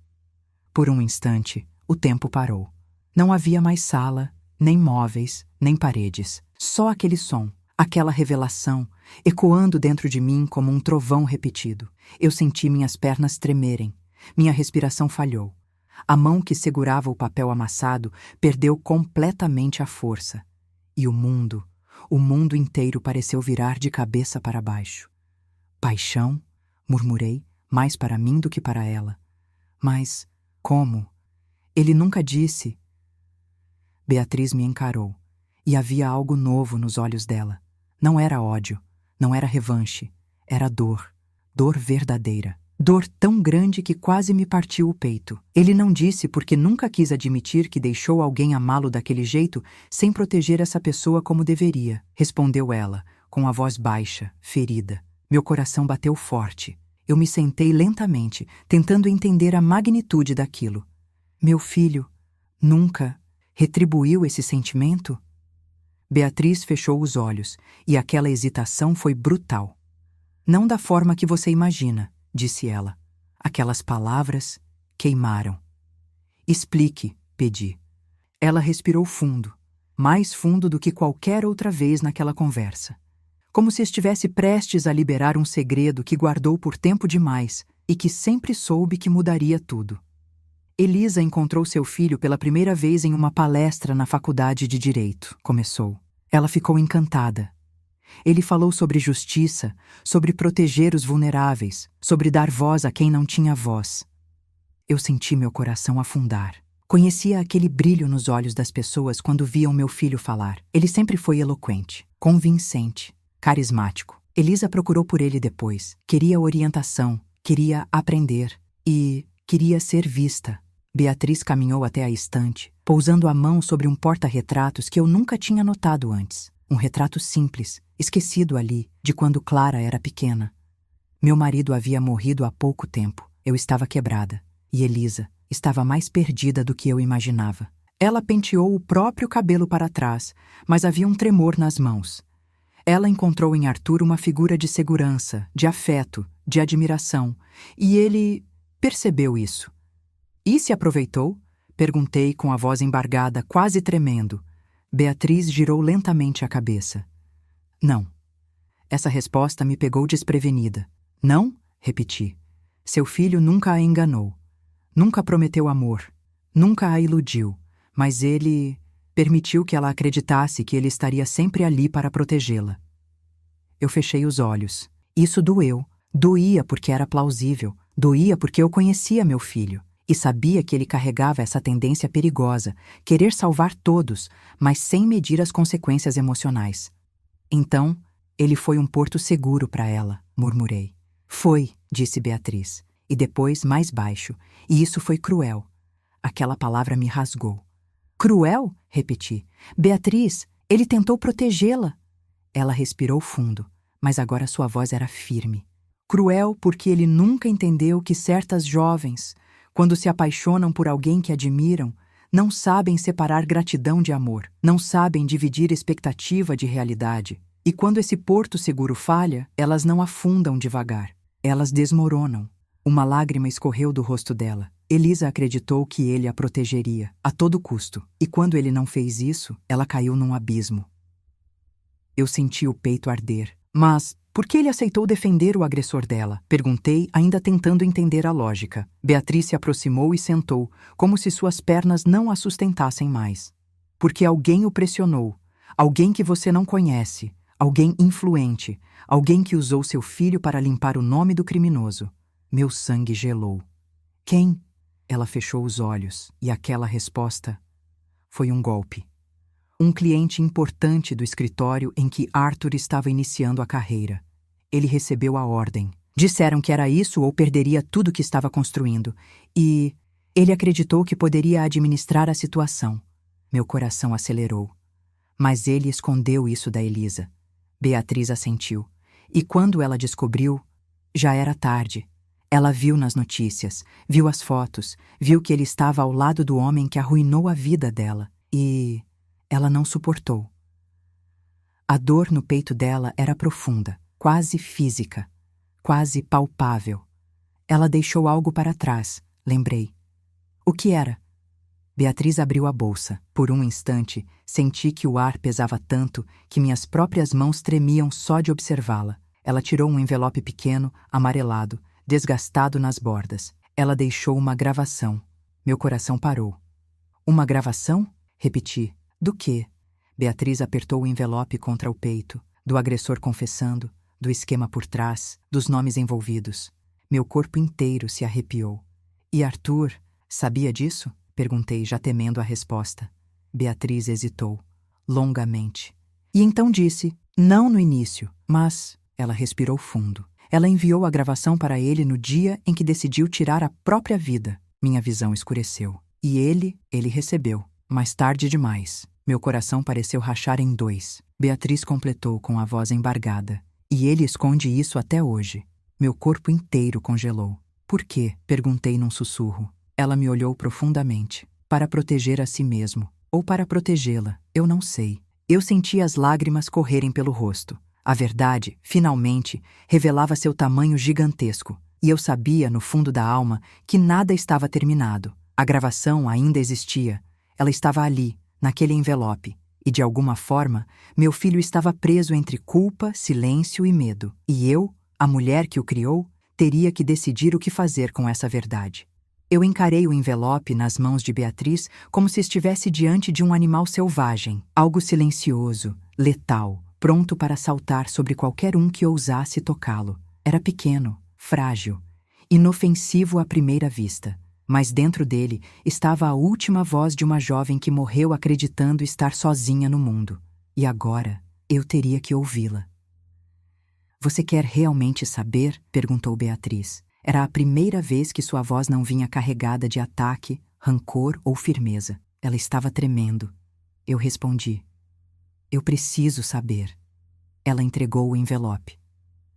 Por um instante, o tempo parou. Não havia mais sala, nem móveis, nem paredes. Só aquele som, aquela revelação, ecoando dentro de mim como um trovão repetido. Eu senti minhas pernas tremerem. Minha respiração falhou. A mão que segurava o papel amassado perdeu completamente a força. E o mundo inteiro pareceu virar de cabeça para baixo. Paixão? Murmurei, mais para mim do que para ela. Mas, como? Ele nunca disse. Beatriz me encarou, e havia algo novo nos olhos dela. Não era ódio, não era revanche, era dor, dor verdadeira. Dor tão grande que quase me partiu o peito. Ele não disse porque nunca quis admitir que deixou alguém amá-lo daquele jeito sem proteger essa pessoa como deveria, respondeu ela, com a voz baixa, ferida. Meu coração bateu forte. Eu me sentei lentamente, tentando entender a magnitude daquilo. Meu filho nunca retribuiu esse sentimento? Beatriz fechou os olhos, e aquela hesitação foi brutal. Não da forma que você imagina, disse ela. Aquelas palavras queimaram. Explique, pedi. Ela respirou fundo, mais fundo do que qualquer outra vez naquela conversa. Como se estivesse prestes a liberar um segredo que guardou por tempo demais e que sempre soube que mudaria tudo. Elisa encontrou seu filho pela primeira vez em uma palestra na faculdade de Direito, começou. Ela ficou encantada. Ele falou sobre justiça, sobre proteger os vulneráveis, sobre dar voz a quem não tinha voz. Eu senti meu coração afundar. Conhecia aquele brilho nos olhos das pessoas quando viam meu filho falar. Ele sempre foi eloquente, convincente, carismático. Elisa procurou por ele depois. Queria orientação, queria aprender e queria ser vista. Beatriz caminhou até a estante, pousando a mão sobre um porta-retratos que eu nunca tinha notado antes. Um retrato simples, esquecido ali, de quando Clara era pequena. Meu marido havia morrido há pouco tempo. Eu estava quebrada. E Elisa estava mais perdida do que eu imaginava. Ela penteou o próprio cabelo para trás, mas havia um tremor nas mãos. Ela encontrou em Arthur uma figura de segurança, de afeto, de admiração, e ele percebeu isso. E se aproveitou? Perguntei com a voz embargada, quase tremendo. Beatriz girou lentamente a cabeça. Não. Essa resposta me pegou desprevenida. Não? Repeti. Seu filho nunca a enganou. Nunca prometeu amor. Nunca a iludiu. Mas ele permitiu que ela acreditasse que ele estaria sempre ali para protegê-la. Eu fechei os olhos. Isso doeu. Doía porque era plausível. Doía porque eu conhecia meu filho e sabia que ele carregava essa tendência perigosa, querer salvar todos, mas sem medir as consequências emocionais. Então, ele foi um porto seguro para ela, murmurei. Foi, disse Beatriz, e depois mais baixo, e isso foi cruel. Aquela palavra me rasgou. Cruel? Repeti. Beatriz, ele tentou protegê-la. Ela respirou fundo, mas agora sua voz era firme. Cruel porque ele nunca entendeu que certas jovens, quando se apaixonam por alguém que admiram, não sabem separar gratidão de amor, não sabem dividir expectativa de realidade. E quando esse porto seguro falha, elas não afundam devagar, elas desmoronam. Uma lágrima escorreu do rosto dela. Elisa acreditou que ele a protegeria, a todo custo, e quando ele não fez isso, ela caiu num abismo. Eu senti o peito arder. Mas por que ele aceitou defender o agressor dela? Perguntei, ainda tentando entender a lógica. Beatriz se aproximou e sentou, como se suas pernas não a sustentassem mais. Porque alguém o pressionou, alguém que você não conhece, alguém influente, alguém que usou seu filho para limpar o nome do criminoso. Meu sangue gelou. Quem? Ela fechou os olhos, e aquela resposta foi um golpe. Um cliente importante do escritório em que Arthur estava iniciando a carreira. Ele recebeu a ordem. Disseram que era isso ou perderia tudo que estava construindo. E ele acreditou que poderia administrar a situação. Meu coração acelerou. Mas ele escondeu isso da Elisa. Beatriz assentiu. E quando ela descobriu, já era tarde. Ela viu nas notícias, viu as fotos, viu que ele estava ao lado do homem que arruinou a vida dela. E ela não suportou. A dor no peito dela era profunda, quase física, quase palpável. Ela deixou algo para trás, lembrei. O que era? Beatriz abriu a bolsa. Por um instante, senti que o ar pesava tanto que minhas próprias mãos tremiam só de observá-la. Ela tirou um envelope pequeno, amarelado, desgastado nas bordas. Ela deixou uma gravação. Meu coração parou. Uma gravação? Repeti. Do quê? Beatriz apertou o envelope contra o peito, do agressor confessando, do esquema por trás, dos nomes envolvidos. Meu corpo inteiro se arrepiou. E Arthur, sabia disso? Perguntei, já temendo a resposta. Beatriz hesitou, longamente. E então disse, não no início, mas... Ela respirou fundo. Ela enviou a gravação para ele no dia em que decidiu tirar a própria vida. Minha visão escureceu. E ele recebeu. Mais tarde demais. Meu coração pareceu rachar em dois. Beatriz completou com a voz embargada. E ele esconde isso até hoje. Meu corpo inteiro congelou. Por quê? Perguntei num sussurro. Ela me olhou profundamente. Para proteger a si mesmo. Ou para protegê-la. Eu não sei. Eu senti as lágrimas correrem pelo rosto. A verdade, finalmente, revelava seu tamanho gigantesco. E eu sabia, no fundo da alma, que nada estava terminado. A gravação ainda existia. Ela estava ali, naquele envelope. E, de alguma forma, meu filho estava preso entre culpa, silêncio e medo. E eu, a mulher que o criou, teria que decidir o que fazer com essa verdade. Eu encarei o envelope nas mãos de Beatriz como se estivesse diante de um animal selvagem, algo silencioso, letal, pronto para saltar sobre qualquer um que ousasse tocá-lo. Era pequeno, frágil, inofensivo à primeira vista, mas dentro dele estava a última voz de uma jovem que morreu acreditando estar sozinha no mundo. E agora eu teria que ouvi-la. Você quer realmente saber? Perguntou Beatriz. Era a primeira vez que sua voz não vinha carregada de ataque, rancor ou firmeza. Ela estava tremendo. Eu respondi. Eu preciso saber. Ela entregou o envelope.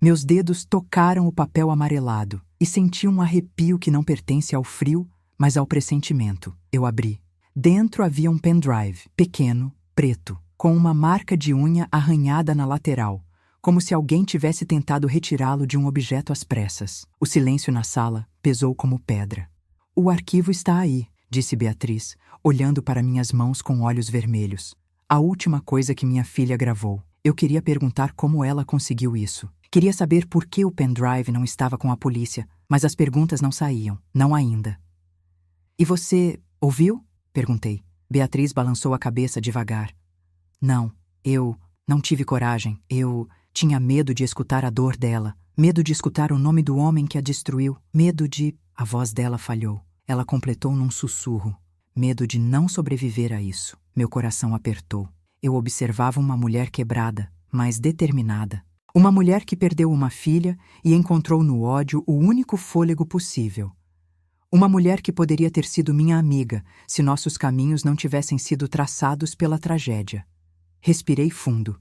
Meus dedos tocaram o papel amarelado e senti um arrepio que não pertence ao frio, mas ao pressentimento. Eu abri. Dentro havia um pendrive, pequeno, preto, com uma marca de unha arranhada na lateral, como se alguém tivesse tentado retirá-lo de um objeto às pressas. O silêncio na sala pesou como pedra. O arquivo está aí, disse Beatriz, olhando para minhas mãos com olhos vermelhos. A última coisa que minha filha gravou. Eu queria perguntar como ela conseguiu isso. Queria saber por que o pendrive não estava com a polícia, mas as perguntas não saíam, não ainda. E você ouviu? Perguntei. Beatriz balançou a cabeça devagar. Não, eu não tive coragem. Eu tinha medo de escutar a dor dela, Medo de escutar o nome do homem que a destruiu. Medo de... A voz dela falhou. Ela completou num sussurro. Medo de não sobreviver a isso. Meu coração apertou. Eu observava uma mulher quebrada, mas determinada. Uma mulher que perdeu uma filha e encontrou no ódio o único fôlego possível. Uma mulher que poderia ter sido minha amiga se nossos caminhos não tivessem sido traçados pela tragédia. Respirei fundo.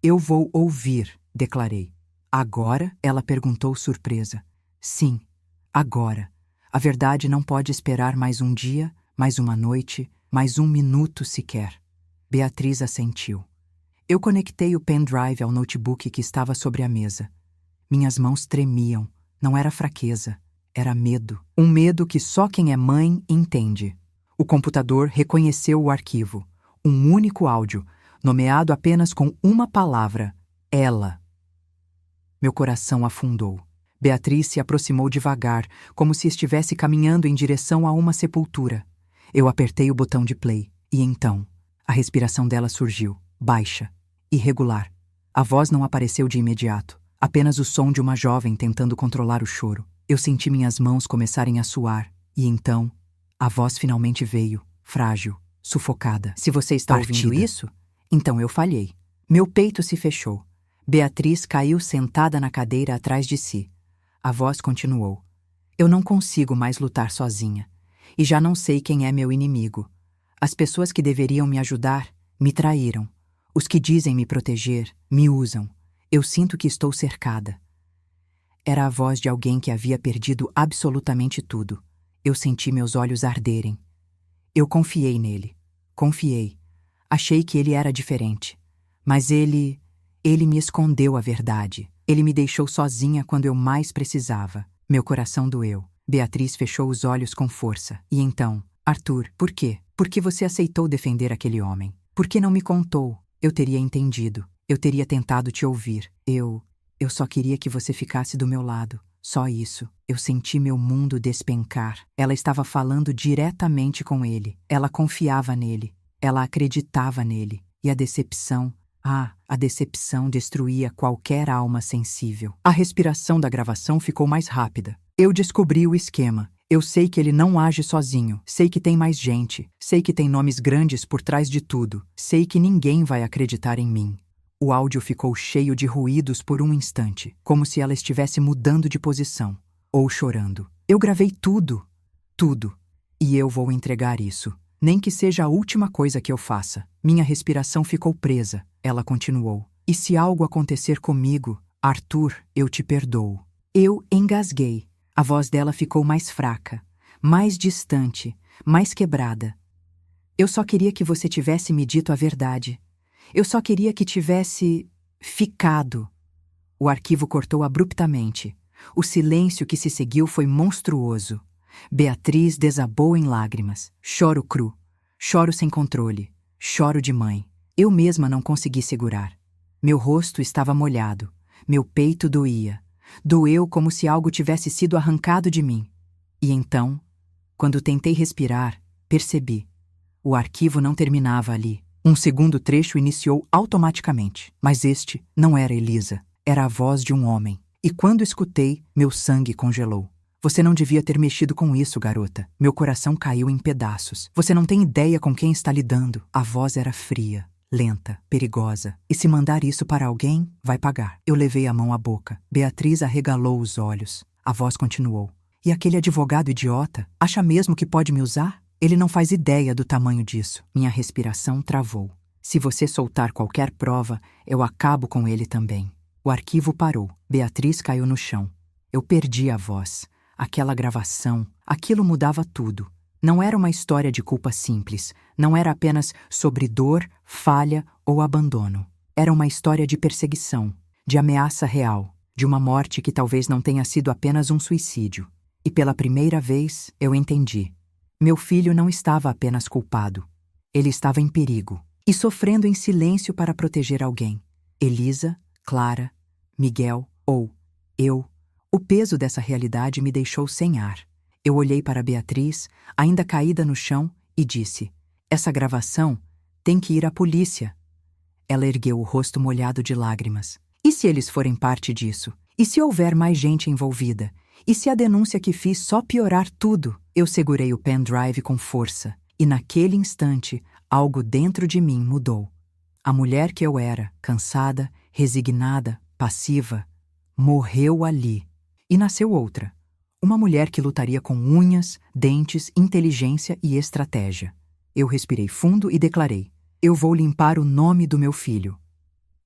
Eu vou ouvir, declarei. Agora? Ela perguntou surpresa. Sim, agora. A verdade não pode esperar mais um dia, mais uma noite, mais um minuto sequer. Beatriz assentiu. Eu conectei o pendrive ao notebook que estava sobre a mesa. Minhas mãos tremiam. Não era fraqueza, era medo. Um medo que só quem é mãe entende. O computador reconheceu o arquivo. Um único áudio, nomeado apenas com uma palavra: ela. Meu coração afundou. Beatriz se aproximou devagar, como se estivesse caminhando em direção a uma sepultura. Eu apertei o botão de play, e então, a respiração dela surgiu, baixa, irregular. A voz não apareceu de imediato, apenas o som de uma jovem tentando controlar o choro. Eu senti minhas mãos começarem a suar, e então, a voz finalmente veio, frágil, sufocada. Se você está ouvindo isso, então eu falhei. Meu peito se fechou. Beatriz caiu sentada na cadeira atrás de si. A voz continuou. Eu não consigo mais lutar sozinha. E já não sei quem é meu inimigo. As pessoas que deveriam me ajudar me traíram. Os que dizem me proteger me usam. Eu sinto que estou cercada. Era a voz de alguém que havia perdido absolutamente tudo. Eu senti meus olhos arderem. Eu confiei nele. Confiei. Achei que ele era diferente. Mas ele me escondeu a verdade. Ele me deixou sozinha quando eu mais precisava. Meu coração doeu. Beatriz fechou os olhos com força. E então, Arthur, por quê? Por que você aceitou defender aquele homem? Por que não me contou? Eu teria entendido. Eu teria tentado te ouvir. Eu só queria que você ficasse do meu lado. Só isso. Eu senti meu mundo despencar. Ela estava falando diretamente com ele. Ela confiava nele. Ela acreditava nele. E a decepção destruía qualquer alma sensível. A respiração da gravação ficou mais rápida. Eu descobri o esquema. Eu sei que ele não age sozinho. Sei que tem mais gente. Sei que tem nomes grandes por trás de tudo. Sei que ninguém vai acreditar em mim. O áudio ficou cheio de ruídos por um instante, como se ela estivesse mudando de posição, ou chorando. Eu gravei tudo. Tudo. E eu vou entregar isso. Nem que seja a última coisa que eu faça. Minha respiração ficou presa. Ela continuou. E se algo acontecer comigo, Arthur, eu te perdoo. Eu engasguei. A voz dela ficou mais fraca, mais distante, mais quebrada. Eu só queria que você tivesse me dito a verdade. Eu só queria que tivesse ficado. O arquivo cortou abruptamente. O silêncio que se seguiu foi monstruoso. Beatriz desabou em lágrimas. Choro cru. Choro sem controle. Choro de mãe. Eu mesma não consegui segurar. Meu rosto estava molhado. Meu peito doía. Doeu como se algo tivesse sido arrancado de mim. E então, quando tentei respirar, percebi. O arquivo não terminava ali. Um segundo trecho iniciou automaticamente. Mas este não era Elisa. Era a voz de um homem. E quando escutei, meu sangue congelou. Você não devia ter mexido com isso, garota. Meu coração caiu em pedaços. Você não tem ideia com quem está lidando. A voz era fria, lenta, perigosa. E se mandar isso para alguém, vai pagar. Eu levei a mão à boca. Beatriz arregalou os olhos. A voz continuou. E aquele advogado idiota, acha mesmo que pode me usar? Ele não faz ideia do tamanho disso. Minha respiração travou. Se você soltar qualquer prova, eu acabo com ele também. O arquivo parou. Beatriz caiu no chão. Eu perdi a voz. Aquela gravação, aquilo mudava tudo. Não era uma história de culpa simples. Não era apenas sobre dor, falha ou abandono. Era uma história de perseguição, de ameaça real, de uma morte que talvez não tenha sido apenas um suicídio. E pela primeira vez, eu entendi. Meu filho não estava apenas culpado. Ele estava em perigo e sofrendo em silêncio para proteger alguém. Elisa, Clara, Miguel ou eu. O peso dessa realidade me deixou sem ar. Eu olhei para Beatriz, ainda caída no chão, e disse: essa gravação tem que ir à polícia. Ela ergueu o rosto molhado de lágrimas. E se eles forem parte disso? E se houver mais gente envolvida? E se a denúncia que fiz só piorar tudo? Eu segurei o pendrive com força, e naquele instante, algo dentro de mim mudou. A mulher que eu era, cansada, resignada, passiva, morreu ali. E nasceu outra. Uma mulher que lutaria com unhas, dentes, inteligência e estratégia. Eu respirei fundo e declarei: eu vou limpar o nome do meu filho.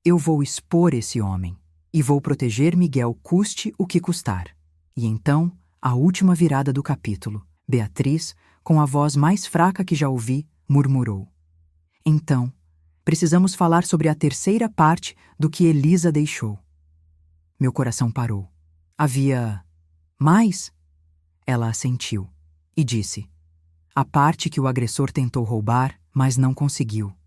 Eu vou expor esse homem. E vou proteger Miguel custe o que custar. E então, a última virada do capítulo, Beatriz, com a voz mais fraca que já ouvi, murmurou: então, precisamos falar sobre a terceira parte do que Elisa deixou. Meu coração parou. Havia mais? Ela assentiu e disse: a parte que o agressor tentou roubar, mas não conseguiu.